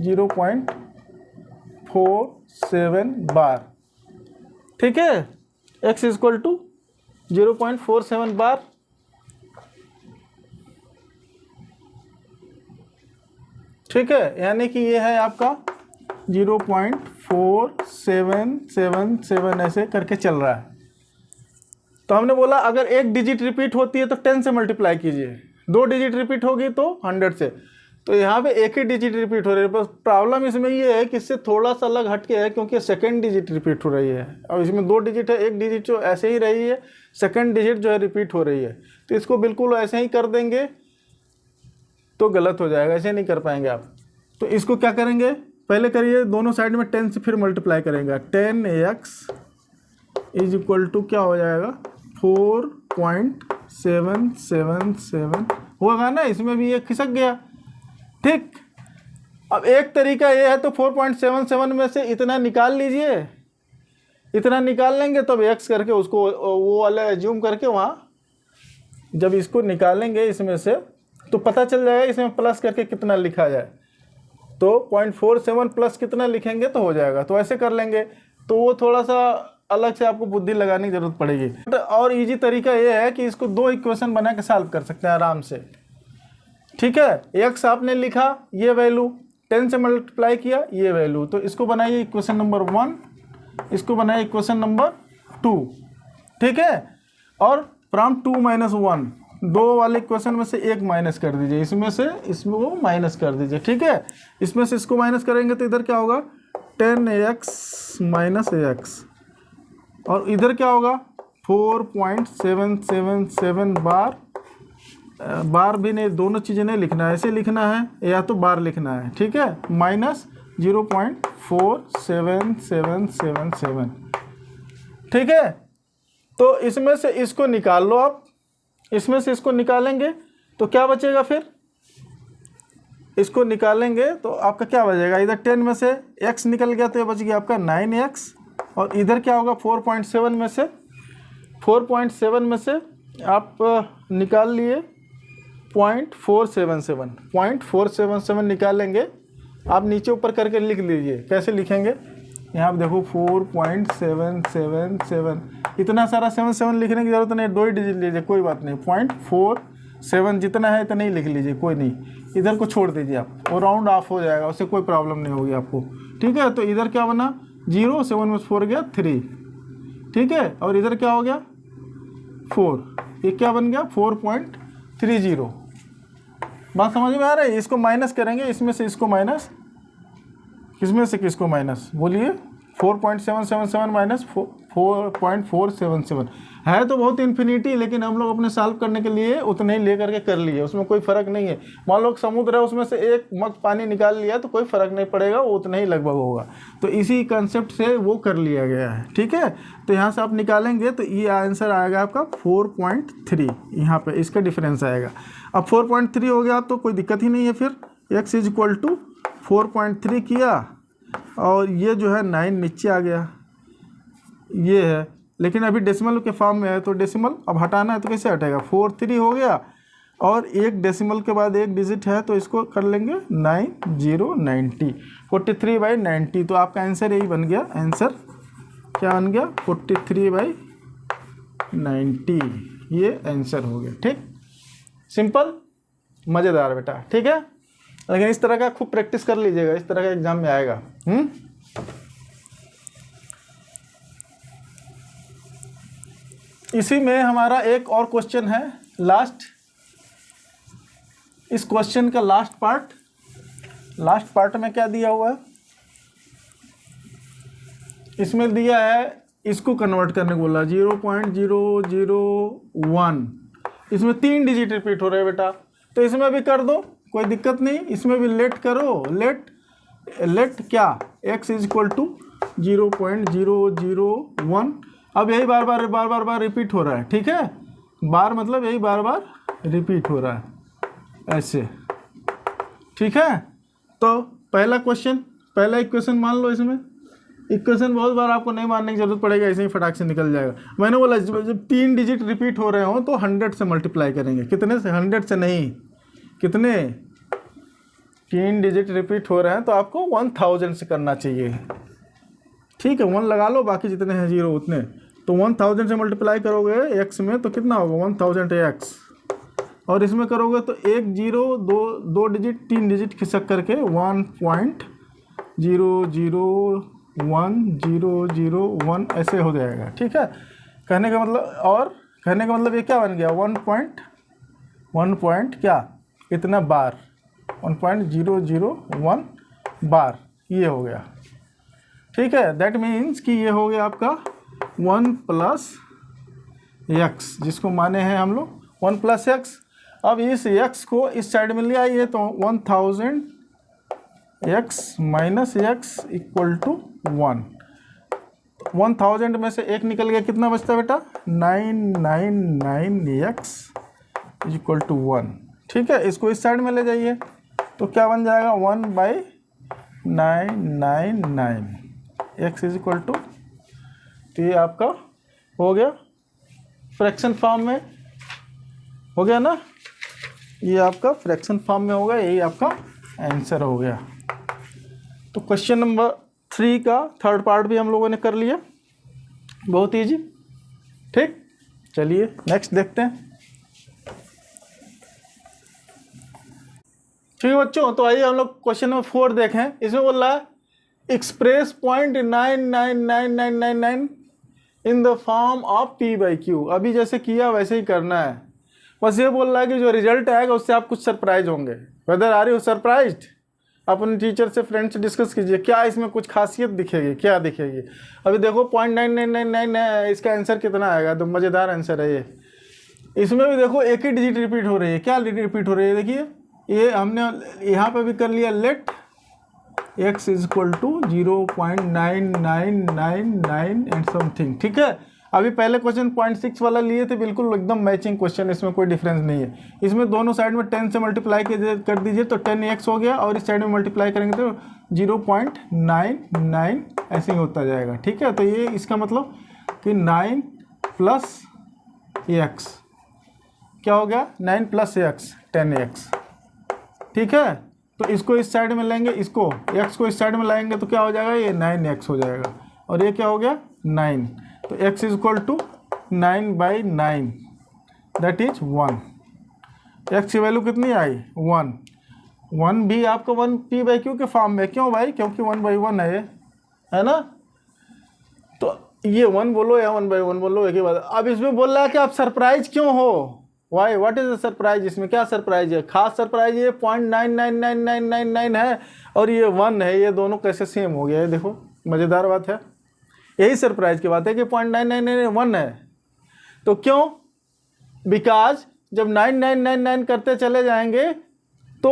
0.47 बार। ठीक है, x is equal to 0.47 bar. ठीक है, यानी कि ये है आपका 0.4777 ऐसे करके चल रहा है। तो हमने बोला अगर एक डिजिट रिपीट होती है तो 10 से मल्टीप्लाई कीजिए, 2 डिजिट रिपीट होगी तो 100 से। तो यहाँ पे एक ही डिजिट रिपीट हो रही है, बस प्रॉब्लम इसमें ये है कि इससे थोड़ा सा अलग हटके है, क्योंकि सेकंड डिजिट रिपीट हो रही है और इसमें 2 डिजिट है, एक डिजिट जो ऐसे ही रही है, सेकंड डिजिट जो है रिपीट हो रही है। तो इसको बिल्कुल ऐसे ही कर देंगे तो गलत हो जाएगा, ऐसे नहीं कर पाएंगे आप। तो इसको क्या करेंगे, पहले करिए दोनों साइड में 10 से फिर मल्टीप्लाई करेंगे, 10x इज इक्वल टू क्या हो जाएगा 4.777 होगा ना, इसमें भी ये खिसक गया। ठीक, अब एक तरीका ये है तो 4.77 में से इतना निकाल लीजिए, इतना निकाल लेंगे तब x करके उसको वो वाला एज्यूम करके वहाँ जब इसको निकालेंगे इसमें से तो पता चल जाएगा इसमें प्लस करके कितना लिखा जाए। तो 0.47 प्लस कितना लिखेंगे तो हो जाएगा, तो ऐसे कर लेंगे। तो वो थोड़ा सा अलग से आपको बुद्धि लगाने की जरूरत पड़ेगी। और इजी तरीका ये है कि इसको दो इक्वेशन बना के सॉल्व कर सकते हैं आराम से। ठीक है, x आपने लिखा ये वैल्यू, 10 से मल्टीप्लाई किया ये वैल्यू, तो इसको बनाइए इक्वेशन नंबर 1, इसको बनाइए इक्वेशन नंबर 2। ठीक है, और फ्रॉम 2 - 1 दो वाले इक्वेशन में से एक माइनस कर दीजिए, इसमें से इसमें वो माइनस कर दीजिए। ठीक है, इसमें से इसको माइनस करेंगे तो इधर क्या होगा 10x - ax, और इधर क्या होगा 4.777 बार भी नहीं, दोनों चीज़ें नहीं लिखना है, ऐसे लिखना है या तो बार लिखना है। ठीक है, माइनस 0.47777। ठीक है, तो इसमें से इसको निकाल लो आप, इसमें से इसको निकालेंगे तो क्या बचेगा, फिर इसको निकालेंगे तो आपका क्या बचेगा, इधर 10 में से x निकल गया तो ये बच गया आपका 9x, और इधर क्या होगा 4.7 में से आप निकाल लिए 0.477 निकालेंगे। आप नीचे ऊपर करके लिख लीजिए, कैसे लिखेंगे यहाँ पे देखो 4.777, इतना सारा 77 लिखने की जरूरत नहीं, 2 ही डिजिट लीजिए कोई बात नहीं, 0.47 जितना है इतना ही लिख लीजिए, कोई नहीं, इधर को छोड़ दीजिए आप, और राउंड ऑफ हो जाएगा, उससे कोई प्रॉब्लम नहीं होगी आपको। ठीक है, तो इधर क्या बना 0, 7 में 4 गया 3। ठीक है, और इधर क्या हो गया 4, ये क्या बन गया 4.30। बात समझ में आ रहा है? इसको माइनस करेंगे, इसमें से इसको माइनस, किसमें से किसको माइनस, बोलिए 4.777 माइनस 4.477 है तो बहुत इन्फिनिटी, लेकिन हम लोग अपने सॉल्व करने के लिए उतने ही ले करके कर लिए, उसमें कोई फ़र्क नहीं है। मान लो समुद्र है, उसमें से एक मग पानी निकाल लिया तो कोई फ़र्क नहीं पड़ेगा, वो उतना ही लगभग होगा। तो इसी कंसेप्ट से वो कर लिया गया है। ठीक है, तो यहाँ से आप निकालेंगे तो ये आंसर आएगा आपका 4.3, यहाँ पर इसका डिफरेंस आएगा। अब 4.3 हो गया तो कोई दिक्कत ही नहीं है, फिर x = 4.3 किया, और ये जो है 9 नीचे आ गया, ये है, लेकिन अभी डेसिमल के फॉर्म में है तो डेसिमल अब हटाना है तो कैसे हटेगा, 43 हो गया, और एक डेसिमल के बाद एक डिजिट है तो इसको कर लेंगे 9090, 43/90। तो आपका आंसर यही बन गया, आंसर क्या बन गया 43/90, ये आंसर हो गया। ठीक, सिंपल, मज़ेदार बेटा। ठीक है, लेकिन इस तरह का खूब प्रैक्टिस कर लीजिएगा, इस तरह का एग्जाम में आएगा। इसी में हमारा एक और क्वेश्चन है लास्ट, इस क्वेश्चन का लास्ट पार्ट में क्या दिया हुआ है, इसमें दिया है इसको कन्वर्ट करने को बोला 0.001, इसमें 3 डिजिट रिपीट हो रहे हैं बेटा, तो इसमें भी कर दो, कोई दिक्कत नहीं, इसमें भी लेट करो, लेट क्या x = 0.001। अब यही बार बार रिपीट हो रहा है। ठीक है, बार मतलब यही बार रिपीट हो रहा है ऐसे। ठीक है, तो पहला इक्वेशन मान लो, इसमें इक्वेशन बहुत बार आपको नहीं मानने की जरूरत पड़ेगा, ऐसे ही फटाक से निकल जाएगा। मैंने बोला जब 3 डिजिट रिपीट हो रहे हो तो 100 से मल्टीप्लाई करेंगे, कितने से, 100 से नहीं, कितने, 3 डिजिट रिपीट हो रहे हैं तो आपको 1000 से करना चाहिए। ठीक है, 1 लगा लो, बाकी जितने हैं 0 उतने, तो 1000 से मल्टीप्लाई करोगे x में तो कितना होगा 1000x, और इसमें करोगे तो 1 0 2 डिजिट 3 डिजिट खिसक करके 1.001 ऐसे हो जाएगा। ठीक है, कहने का मतलब ये क्या बन गया 1 क्या इतना बार, 1.001 बार, ये हो गया। ठीक है, दैट मीन्स कि ये हो गया आपका 1 + x, जिसको माने हैं हम लोग 1 + x। अब इस x को इस साइड में ले आइए तो 1000x - x = 1। 1000 में से एक निकल गया, कितना बचता है बेटा 999x = 1। ठीक है, इसको इस साइड में ले जाइए तो क्या बन जाएगा 1/999 x इज इक्वल टू, तो ये आपका हो गया फ्रैक्शन फॉर्म में, हो गया ना, ये आपका फ्रैक्शन फॉर्म में होगा, यही आपका आंसर हो गया। तो क्वेश्चन नंबर 3 का थर्ड पार्ट भी हम लोगों ने कर लिया, बहुत ईजी। ठीक, चलिए नेक्स्ट देखते हैं। ठीक है बच्चों, तो आइए हम लोग क्वेश्चन नंबर 4 देखें। इसमें बोल रहा है express 0.99999 in the form of p/q। अभी जैसे किया वैसे ही करना है, बस ये बोल रहा है कि जो रिजल्ट आएगा उससे आप कुछ सरप्राइज होंगे। Whether are you surprised? अपने टीचर से, फ्रेंड से डिस्कस कीजिए, क्या इसमें कुछ खासियत दिखेगी, क्या दिखेगी। अभी देखो 0.9999 है, इसका आंसर कितना आएगा, तो मज़ेदार आंसर है ये। इसमें भी देखो एक ही डिजिट रिपीट हो रही है, क्या रिपीट हो रही है, देखिए ये हमने यहाँ पे भी कर लिया, let x is equal to 0.9999 and something. ठीक है, अभी पहले क्वेश्चन 0.6 वाला लिए थे, बिल्कुल एकदम मैचिंग क्वेश्चन, इसमें कोई डिफरेंस नहीं है। इसमें दोनों साइड में 10 से मल्टीप्लाई कर दीजिए तो 10x हो गया, और इस साइड में मल्टीप्लाई करेंगे तो 0.99 ऐसे ही होता जाएगा। ठीक है, तो ये इसका मतलब कि 9 प्लस x क्या हो गया, 9 प्लस x 10x। ठीक है, तो इसको इस साइड में लेंगे, इसको x को इस साइड में लाएंगे तो क्या हो जाएगा, ये 9x हो जाएगा, और ये क्या हो गया 9, तो x is equal to 9/9 that is 1। x की वैल्यू कितनी आई 1, 1 भी आपका 1 p/q के फॉर्म में, क्यों भाई, क्योंकि 1/1 है ये, है ना। तो ये 1 बोलो या 1/1 बोलो, एक ही बात। अब इसमें बोल रहा है कि आप सरप्राइज क्यों हो, why, what is the surprise, इसमें क्या सरप्राइज है, खास सरप्राइज ये 0.999999 है और ये 1 है, ये दोनों कैसे सेम हो गया है, देखो मज़ेदार बात है, यही सरप्राइज की बात है कि 0.9999 है। तो क्यों, बिकॉज जब 9999 करते चले जाएंगे तो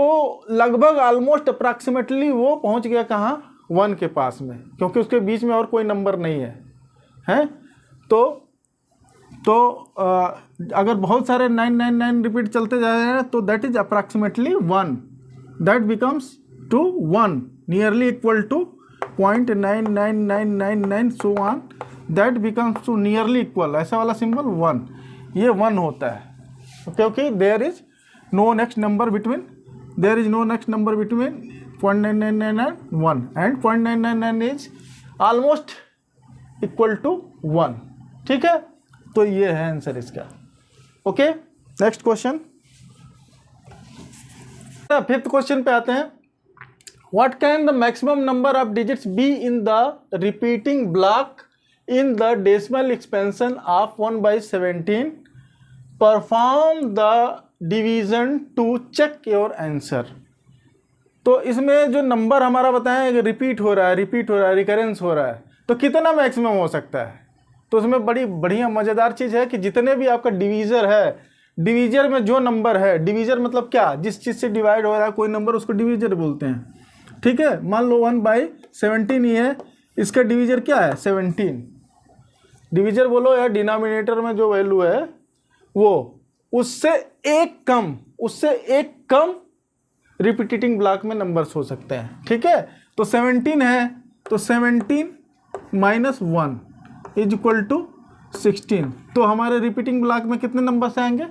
लगभग ऑलमोस्ट अप्रॉक्सीमेटली वो पहुंच गया कहाँ, 1 के पास में, क्योंकि उसके बीच में और कोई नंबर नहीं है, हैं। तो अगर बहुत सारे 999 रिपीट चलते जा रहे हैं तो that is approximately 1, that becomes to 1 nearly equal to 0.99999 so on, that becomes to nearly equal, ऐसा वाला सिंबल 1, ये 1 होता है, क्योंकि there is no next number between 0.9999 and 0.999 is almost equal to 1। ठीक है, तो ये है आंसर इसका। Okay, next question, 5th question पे आते हैं। What can the maximum number of digits be in the repeating block in the decimal expansion of 1/17, perform the division to check your answer. तो इसमें जो नंबर हमारा बताएं repeat हो रहा है, रिकरेंस हो रहा है, तो कितना मैक्सिमम हो सकता है। तो उसमें बड़ी बढ़िया मज़ेदार चीज़ है कि जितने भी आपका डिवीज़र है, डिवीज़र में जो नंबर है, डिवीज़र मतलब क्या, जिस चीज़ से डिवाइड हो रहा है कोई नंबर, उसको डिवीज़र बोलते हैं। ठीक है, मान लो 1/17 ही है, इसका डिवीज़र क्या है 17, डिवीज़र बोलो या डिनोमिनेटर में जो वैल्यू है वो उससे एक कम रिपीटिंग ब्लॉक में नंबर्स हो सकते हैं। ठीक है, तो 17 है, तो 17 - 1 इज इक्वल टू 16, तो हमारे रिपीटिंग ब्लॉक में कितने नंबर्स आएंगे,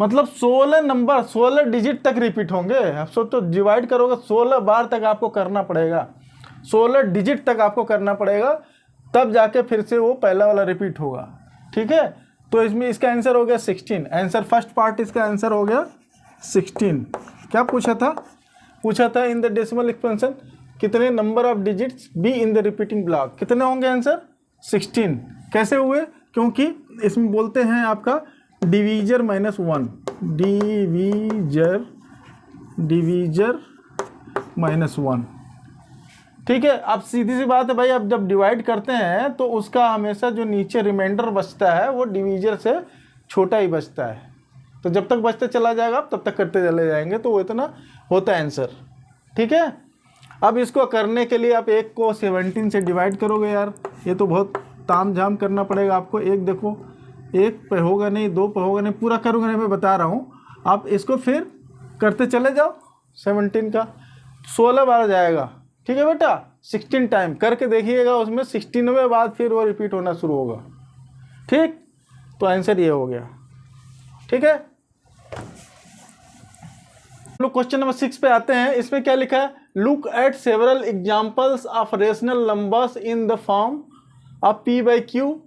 मतलब 16 नंबर, 16 डिजिट तक रिपीट होंगे। अब तो डिवाइड करोगे 16 बार तक आपको करना पड़ेगा, 16 डिजिट तक आपको करना पड़ेगा, तब जाके फिर से वो पहला वाला रिपीट होगा। ठीक है, तो इसमें इसका आंसर हो गया 16, आंसर फर्स्ट पार्ट इसका आंसर हो गया 16। क्या पूछा था इन द डेसिमल एक्सपेंशन कितने number of digits be in the repeating block, कितने होंगे आंसर 16। कैसे हुए, क्योंकि इसमें बोलते हैं आपका डिवीजर -1, डिवीजर -1। ठीक है, अब सीधी सी बात है भाई, अब जब डिवाइड करते हैं तो उसका हमेशा जो नीचे रिमाइंडर बचता है वो डिवीजर से छोटा ही बचता है, तो जब तक बचते चला जाएगा आप तब तक करते चले जाएंगे, तो वो इतना होता है आंसर। ठीक है, अब इसको करने के लिए आप 1 को 17 से डिवाइड करोगे, यार ये तो बहुत ताम झाम करना पड़ेगा आपको। एक देखो, 1 पे होगा नहीं, 2 पे होगा नहीं, पूरा करूँगा नहीं, मैं बता रहा हूँ। आप इसको फिर करते चले जाओ 17 का 16 बार जाएगा, ठीक है बेटा, 16 टाइम करके देखिएगा, उसमें 16वें बाद फिर वो रिपीट होना शुरू होगा, ठीक। तो आंसर ये हो गया, ठीक है। लोग क्वेश्चन नंबर 6 पे आते हैं। इसमें क्या लिखा है, look at several examples of rational numbers in the form of p by q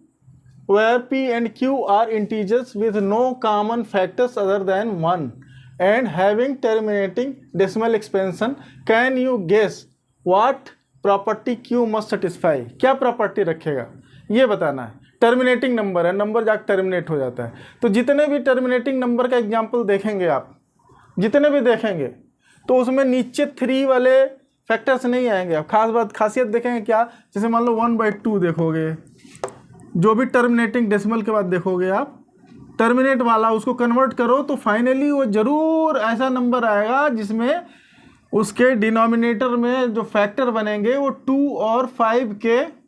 where p and q are integers with no common factors other than 1 and having terminating decimal expansion. Can you guess what property q must satisfy? क्या property रखेगा ये बताना है। Terminating number है, number जाकर terminate हो जाता है, तो जितने भी टर्मिनेटिंग नंबर का एग्जाम्पल देखेंगे आप, जितने भी देखेंगे, तो उसमें नीचे 3 वाले फैक्टर्स नहीं आएंगे। आप खासियत देखेंगे क्या, जैसे मान लो 1/2 देखोगे, जो भी टर्मिनेटिंग डेसिमल के बाद देखोगे आप, टर्मिनेट वाला उसको कन्वर्ट करो तो फाइनली वो जरूर ऐसा नंबर आएगा जिसमें उसके डिनोमिनेटर में जो फैक्टर बनेंगे वो 2 और 5 के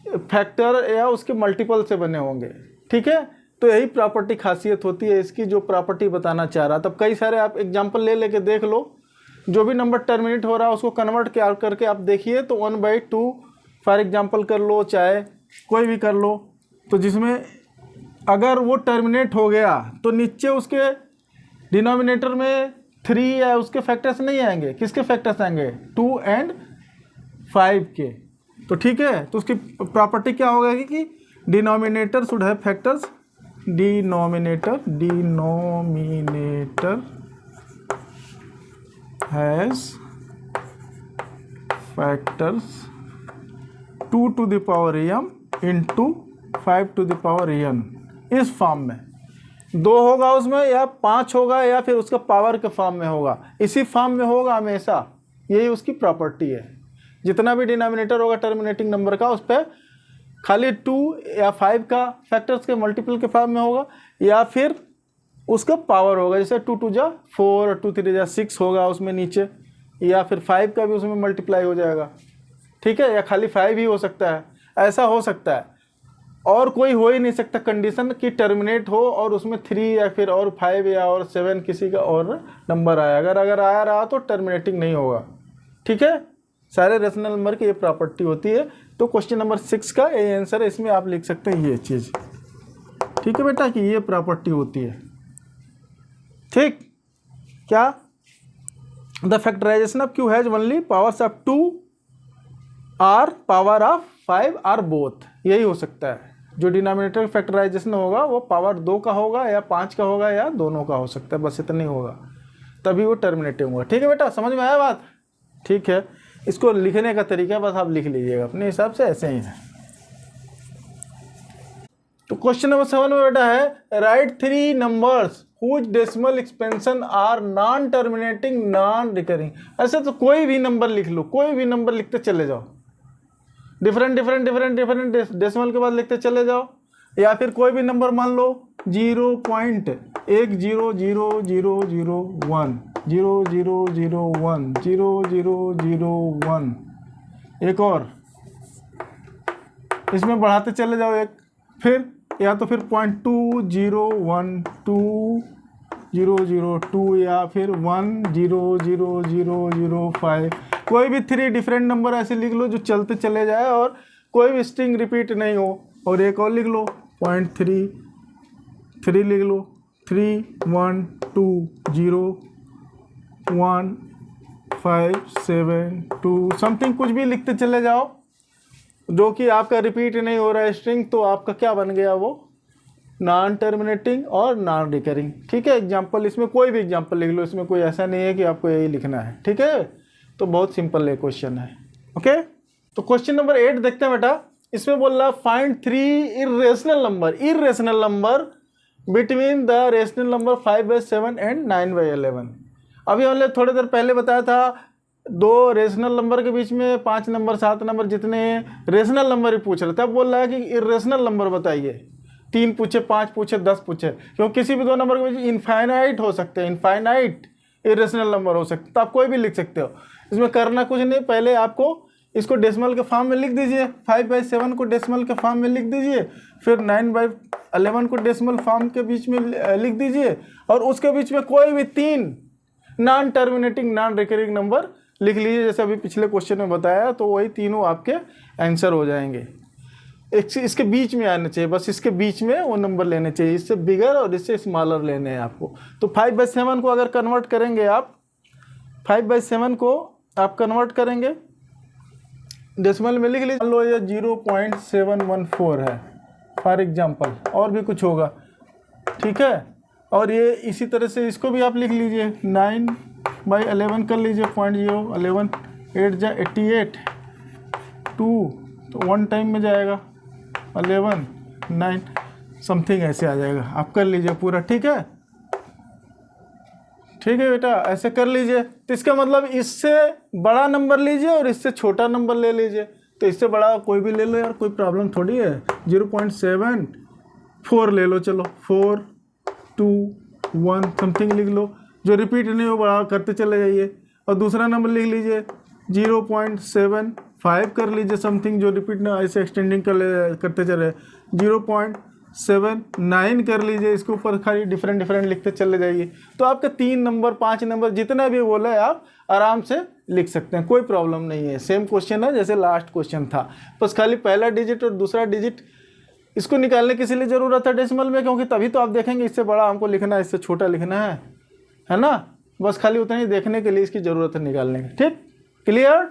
फैक्टर या उसके मल्टीपल से बने होंगे, ठीक है। तो यही प्रॉपर्टी खासियत होती है इसकी, जो प्रॉपर्टी बताना चाह रहा। तब कई सारे आप एग्जांपल ले लेके देख लो, जो भी नंबर टर्मिनेट हो रहा है उसको कन्वर्ट करके आप देखिए, तो 1/2 फॉर एग्जांपल कर लो, चाहे कोई भी कर लो, तो जिसमें अगर वो टर्मिनेट हो गया तो नीचे उसके डिनोमिनेटर में 3 या उसके फैक्टर्स नहीं आएंगे। किसके फैक्टर्स आएंगे, 2 और 5 के। तो ठीक है, तो उसकी प्रॉपर्टी क्या होगा कि denominator should have factors, denominator has factors 2 to the power m into 5 to the power n, इस फॉर्म में 2 होगा उसमें, या 5 होगा, या फिर उसका पावर के फॉर्म में होगा, इसी फॉर्म में होगा हमेशा। यही उसकी प्रॉपर्टी है। जितना भी डिनोमिनेटर होगा टर्मिनेटिंग नंबर का, उस पर खाली 2 या 5 का फैक्टर्स के मल्टीपल के फॉर्म में होगा, या फिर उसका पावर होगा, जैसे 2 2 जा 4 और 2 3 जा 6 होगा उसमें नीचे, या फिर 5 का भी उसमें मल्टीप्लाई हो जाएगा, ठीक है, या खाली 5 ही हो सकता है, ऐसा हो सकता है। और कोई हो ही नहीं सकता कंडीशन कि टर्मिनेट हो और उसमें 3 या फिर और 5 या और 7 किसी का और नंबर आया। अगर आया रहा तो टर्मिनेटिंग नहीं होगा, ठीक है। सारे रेशनल नंबर की ये प्रॉपर्टी होती है। तो क्वेश्चन नंबर 6 का ये आंसर है, इसमें आप लिख सकते हैं ये चीज़, ठीक है बेटा, कि ये प्रॉपर्टी होती है, ठीक। क्या, the factorization of q has only powers of 2 or power of 5 or both, यही हो सकता है। जो डिनोमिनेटर फैक्टराइजेशन होगा वो पावर 2 का होगा या 5 का होगा या दोनों का हो सकता है, बस इतना ही होगा, तभी वो टर्मिनेटिव होगा, ठीक है बेटा, समझ में आया बात, ठीक है। इसको लिखने का तरीका बस आप लिख लीजिएगा अपने हिसाब से, ऐसे ही है। तो क्वेश्चन नंबर 7 में बेटा है, write 3 numbers whose decimal expansion are non terminating non recurring. ऐसे तो कोई भी नंबर लिख लो, कोई भी नंबर लिखते चले जाओ, डिफरेंट डेसिमल के बाद लिखते चले जाओ, या फिर कोई भी नंबर मान लो 0.1000001 0001 0001, एक और इसमें बढ़ाते चले जाओ एक, फिर या तो फिर 0.20120002 या फिर 1000005, कोई भी 3 डिफरेंट नंबर ऐसे लिख लो जो चलते चले जाए और कोई भी स्ट्रिंग रिपीट नहीं हो। और एक और लिख लो 0.33 लिख लो, 31201572 समथिंग, कुछ भी लिखते चले जाओ जो कि आपका रिपीट नहीं हो रहा है स्ट्रिंग, तो आपका क्या बन गया, वो नॉन टर्मिनेटिंग और नॉन रिकरिंग, ठीक है। एग्जाम्पल इसमें कोई भी एग्जाम्पल लिख लो, इसमें कोई ऐसा नहीं है कि आपको यही लिखना है, ठीक है। तो बहुत सिंपल है क्वेश्चन है, ओके। तो क्वेश्चन नंबर 8 देखते हैं बेटा। इसमें बोल रहा find 3 irrational number between the rational number 5/7 and 9/11। अभी हमने थोड़ी देर पहले बताया था 2 रेशनल नंबर के बीच में 5 नंबर 7 नंबर जितने रेशनल नंबर ही पूछ रहे थे। अब बोल रहा है कि इरेशनल नंबर बताइए, 3 पूछे, 5 पूछे, 10 पूछे, क्योंकि किसी भी 2 नंबर के बीच इनफाइनाइट हो सकते हैं, इनफाइनाइट इरेशनल नंबर हो सकते, तो आप कोई भी लिख सकते हो। इसमें करना कुछ नहीं, पहले आपको इसको डेसिमल के फॉर्म में लिख दीजिए, 5/7 को डेसिमल के फॉर्म में लिख दीजिए, फिर 9/11 को डेसिमल फॉर्म के बीच में लिख दीजिए, और उसके बीच में कोई भी 3 non terminating non recurring number लिख लीजिए, जैसे अभी पिछले क्वेश्चन में बताया, तो वही तीनों आपके आंसर हो जाएंगे। इसके बीच में आने चाहिए, बस इसके बीच में वो नंबर लेने चाहिए, इससे बिगर और इससे स्मॉलर लेने हैं आपको। तो 5/7 को अगर कन्वर्ट करेंगे आप, 5/7 को आप कन्वर्ट करेंगे डेसिमल में लिख लीजिए, मान लो ये 0.714 है फॉर एग्जांपल, और भी कुछ होगा, ठीक है। और ये इसी तरह से इसको भी आप लिख लीजिए 9/11 कर लीजिए, 0.011, 8 जा 88, 2 तो 1 टाइम में जाएगा 11, 9 समथिंग ऐसे आ जाएगा। आप कर लीजिए पूरा, ठीक है, ठीक है बेटा, ऐसे कर लीजिए। तो इसका मतलब इससे बड़ा नंबर लीजिए और इससे छोटा नंबर ले लीजिए। तो इससे बड़ा कोई भी ले लो यार, कोई प्रॉब्लम थोड़ी है। 0.74 ले लो, चलो 4, 2, 1 समथिंग लिख लो, जो रिपीट नहीं हो बड़ा करते चले जाइए। और दूसरा नंबर लिख लीजिए 0.75 कर लीजिए समथिंग, जो रिपीट ना ऐसे एक्सटेंडिंग करते चले। 0.79 कर लीजिए, इसके ऊपर खाली डिफरेंट लिखते चले जाइए। तो आपके 3 नंबर 5 नंबर जितना भी बोला है आप आराम से लिख सकते हैं, कोई प्रॉब्लम नहीं है। सेम क्वेश्चन है जैसे लास्ट क्वेश्चन था, बस खाली पहला डिजिट और दूसरा डिजिट इसको निकालने की इसलिए ज़रूरत है डेसिमल में, क्योंकि तभी तो आप देखेंगे इससे बड़ा हमको लिखना है, इससे छोटा लिखना है ना। बस खाली उतना ही देखने के लिए इसकी ज़रूरत है निकालने की। ठीक, क्लियर?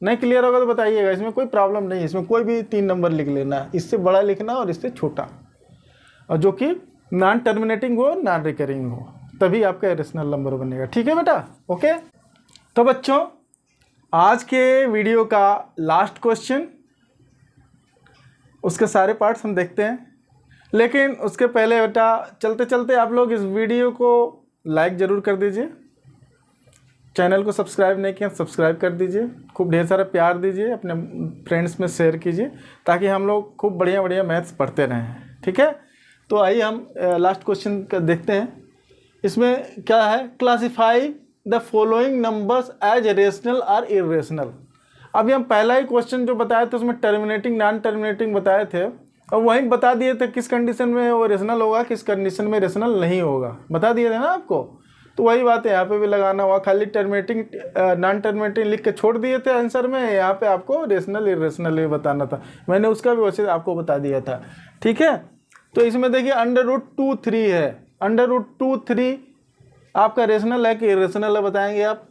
नहीं क्लियर होगा तो बताइएगा, इसमें कोई प्रॉब्लम नहीं है। इसमें कोई भी 3 नंबर लिख लेना, इससे बड़ा लिखना और इससे छोटा, और जो कि नॉन टर्मिनेटिंग हो नॉन रिकरिंग हो, तभी आपका इरेशनल नंबर बनेगा। ठीक है बेटा, ओके। तो बच्चों आज के वीडियो का लास्ट क्वेश्चन, उसके सारे पार्ट्स हम देखते हैं, लेकिन उसके पहले बेटा चलते चलते आप लोग इस वीडियो को लाइक ज़रूर कर दीजिए, चैनल को सब्सक्राइब नहीं किया सब्सक्राइब कर दीजिए, खूब ढेर सारा प्यार दीजिए, अपने फ्रेंड्स में शेयर कीजिए, ताकि हम लोग खूब बढ़िया बढ़िया मैथ्स पढ़ते रहें। ठीक है, तो आइए हम लास्ट क्वेश्चन का देखते हैं। इसमें क्या है, classify the following numbers as rational और इरेशनल। अभी हम पहला ही क्वेश्चन जो बताए थे उसमें टर्मिनेटिंग नॉन टर्मिनेटिंग बताए थे, और वहीं बता दिए थे किस कंडीशन में वो रेशनल होगा, किस कंडीशन में रेशनल नहीं होगा, बता दिए थे ना आपको। तो वही बात है यहाँ पे भी लगाना हुआ, खाली टर्मिनेटिंग नॉन टर्मिनेटिंग लिख के छोड़ दिए थे आंसर में, यहाँ पे आपको रेशनल इरेशनल बताना था। मैंने उसका भी वैसे आपको बता दिया था। ठीक है, तो इसमें देखिए √2/3 है, √2/3 आपका रेशनल है कि इरेशनल है, बताएंगे आप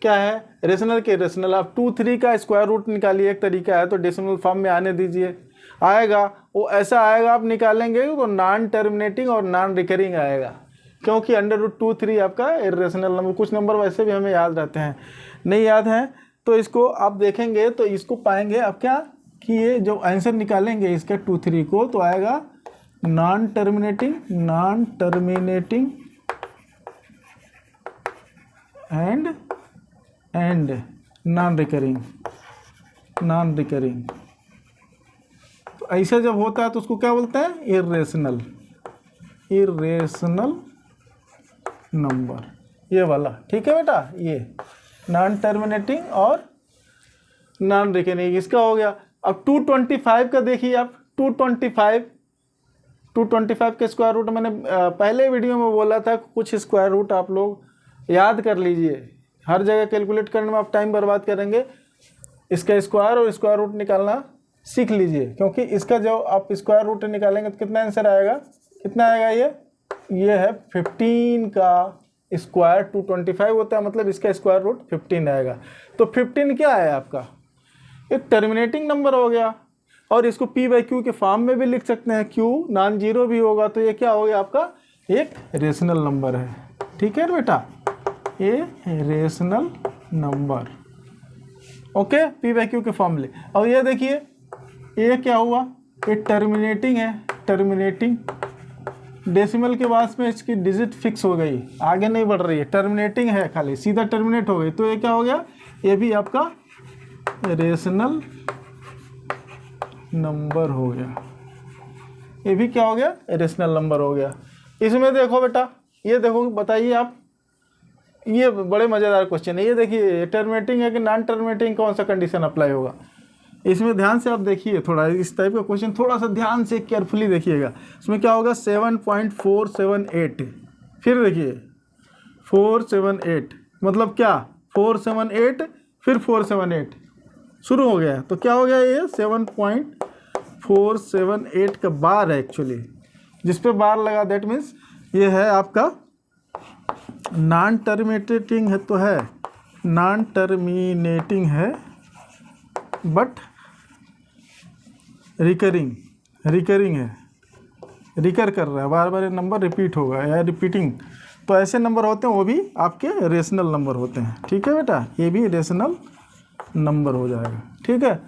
क्या है, रेशनल के इरेशनल। आप 2/3 का स्क्वायर रूट निकालिए, एक तरीका है, तो डेसिमल फॉर्म में आने दीजिए, आएगा वो ऐसा आएगा, आप निकालेंगे तो नॉन टर्मिनेटिंग और नॉन रिकरिंग आएगा, क्योंकि √2/3 आपका इरेशनल नंबर। कुछ नंबर वैसे भी हमें याद रहते हैं, नहीं याद हैं तो इसको आप देखेंगे तो इसको पाएंगे आप क्या, कि ये जो आंसर निकालेंगे इसका 2/3 को, तो आएगा non terminating and non recurring. तो ऐसा जब होता है तो उसको क्या बोलते हैं, इरेशनल नंबर, ये वाला। ठीक है बेटा, ये नॉन टर्मिनेटिंग और नॉन रिकरिंग इसका हो गया। अब 225 का देखिए आप, 225 के स्क्वायर रूट मैंने पहले वीडियो में बोला था, कुछ स्क्वायर रूट आप लोग याद कर लीजिए। हर जगह कैलकुलेट करने में आप टाइम बर्बाद करेंगे, इसका स्क्वायर और स्क्वायर रूट निकालना सीख लीजिए, क्योंकि इसका जो आप स्क्वायर रूट निकालेंगे तो कितना आंसर आएगा, कितना आएगा, ये है 15 का स्क्वायर 225 होता है, मतलब इसका स्क्वायर रूट 15 आएगा। तो 15 क्या है आपका, एक टर्मिनेटिंग नंबर हो गया, और इसको P/Q के फॉर्म में भी लिख सकते हैं, Q नॉन जीरो भी होगा, तो ये क्या हो गया आपका, एक रेशनल नंबर है। ठीक है बेटा, ये रेशनल नंबर, ओके, P/Q के फॉर्म ले। और ये देखिए ये क्या हुआ, ये टर्मिनेटिंग है, टर्मिनेटिंग डेसिमल के बाद में इसकी डिजिट फिक्स हो गई, आगे नहीं बढ़ रही है, टर्मिनेटिंग है, खाली सीधा टर्मिनेट हो गई, तो ये क्या हो गया, ये भी आपका रेशनल नंबर हो गया, ये भी क्या हो गया, रेशनल नंबर हो गया। इसमें देखो बेटा, ये देखो बताइए आप, ये बड़े मज़ेदार क्वेश्चन है। ये देखिए टर्मिनेटिंग है कि नॉन टर्मिनेटिंग, कौन सा कंडीशन अप्लाई होगा, इसमें ध्यान से आप देखिए थोड़ा, इस टाइप का क्वेश्चन थोड़ा सा ध्यान से केयरफुली देखिएगा। इसमें क्या होगा, 7.478, फिर देखिए 478 मतलब क्या 478 फिर 478 शुरू हो गया, तो क्या हो गया ये 7.478 का बार है एक्चुअली, जिस पे बार लगा दैट मीन्स ये है आपका नॉन टर्मिनेटिंग है, तो है नॉन टर्मिनेटिंग है बट रिकरिंग है, रिकर कर रहा है, बार बार ये नंबर रिपीट होगा या रिपीटिंग, तो ऐसे नंबर होते हैं वो भी आपके रेशनल नंबर होते हैं। ठीक है बेटा, ये भी रेशनल नंबर हो जाएगा। ठीक है,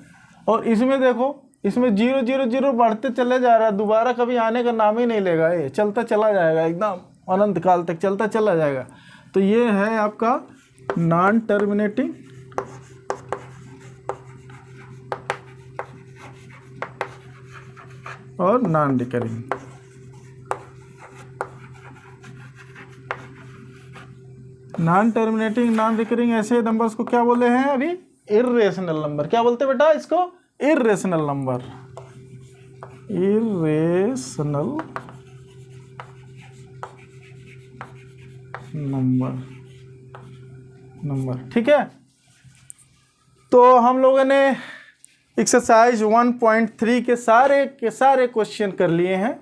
और इसमें देखो इसमें 0 0 0 बढ़ते चले जा रहा है, दोबारा कभी आने का नाम ही नहीं लेगा, ये चलता चला जाएगा एकदम अनंत काल तक चलता चला जाएगा। तो ये है आपका नॉन टर्मिनेटिंग और non recurring. Non terminating non recurring ऐसे नंबर्स को क्या बोले हैं अभी? Irrational number. क्या बोलते हैं बेटा इसको? Irrational number, irrational number. ठीक है, तो हम लोगों ने एक्सरसाइज 1.3 के सारे क्वेश्चन कर लिए हैं।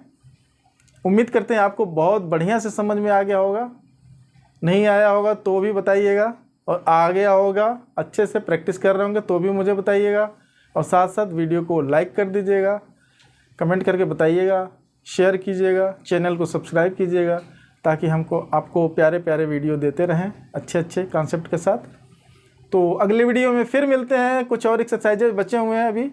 उम्मीद करते हैं आपको बहुत बढ़िया से समझ में आ गया होगा, नहीं आया होगा तो भी बताइएगा, और आ गया होगा अच्छे से प्रैक्टिस कर रहे होंगे तो भी मुझे बताइएगा, और साथ साथ वीडियो को लाइक कर दीजिएगा, कमेंट करके बताइएगा, शेयर कीजिएगा, चैनल को सब्सक्राइब कीजिएगा, ताकि आपको प्यारे प्यारे वीडियो देते रहें अच्छे अच्छे कॉन्सेप्ट के साथ। तो अगले वीडियो में फिर मिलते हैं, कुछ और एक्सरसाइजेज बचे हुए हैं अभी।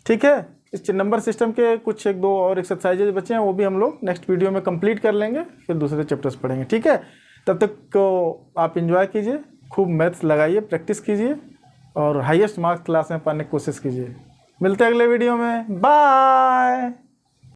ठीक है, इस नंबर सिस्टम के कुछ 1-2 और एक्सरसाइजेज बचे हैं, वो भी हम लोग नेक्स्ट वीडियो में कंप्लीट कर लेंगे, फिर दूसरे चैप्टर्स पढ़ेंगे। ठीक है, तब तक को आप एंजॉय कीजिए, खूब मैथ्स लगाइए, प्रैक्टिस कीजिए, और हाईएस्ट मार्क्स क्लास में पाने की कोशिश कीजिए। मिलते हैं अगले वीडियो में, बाय।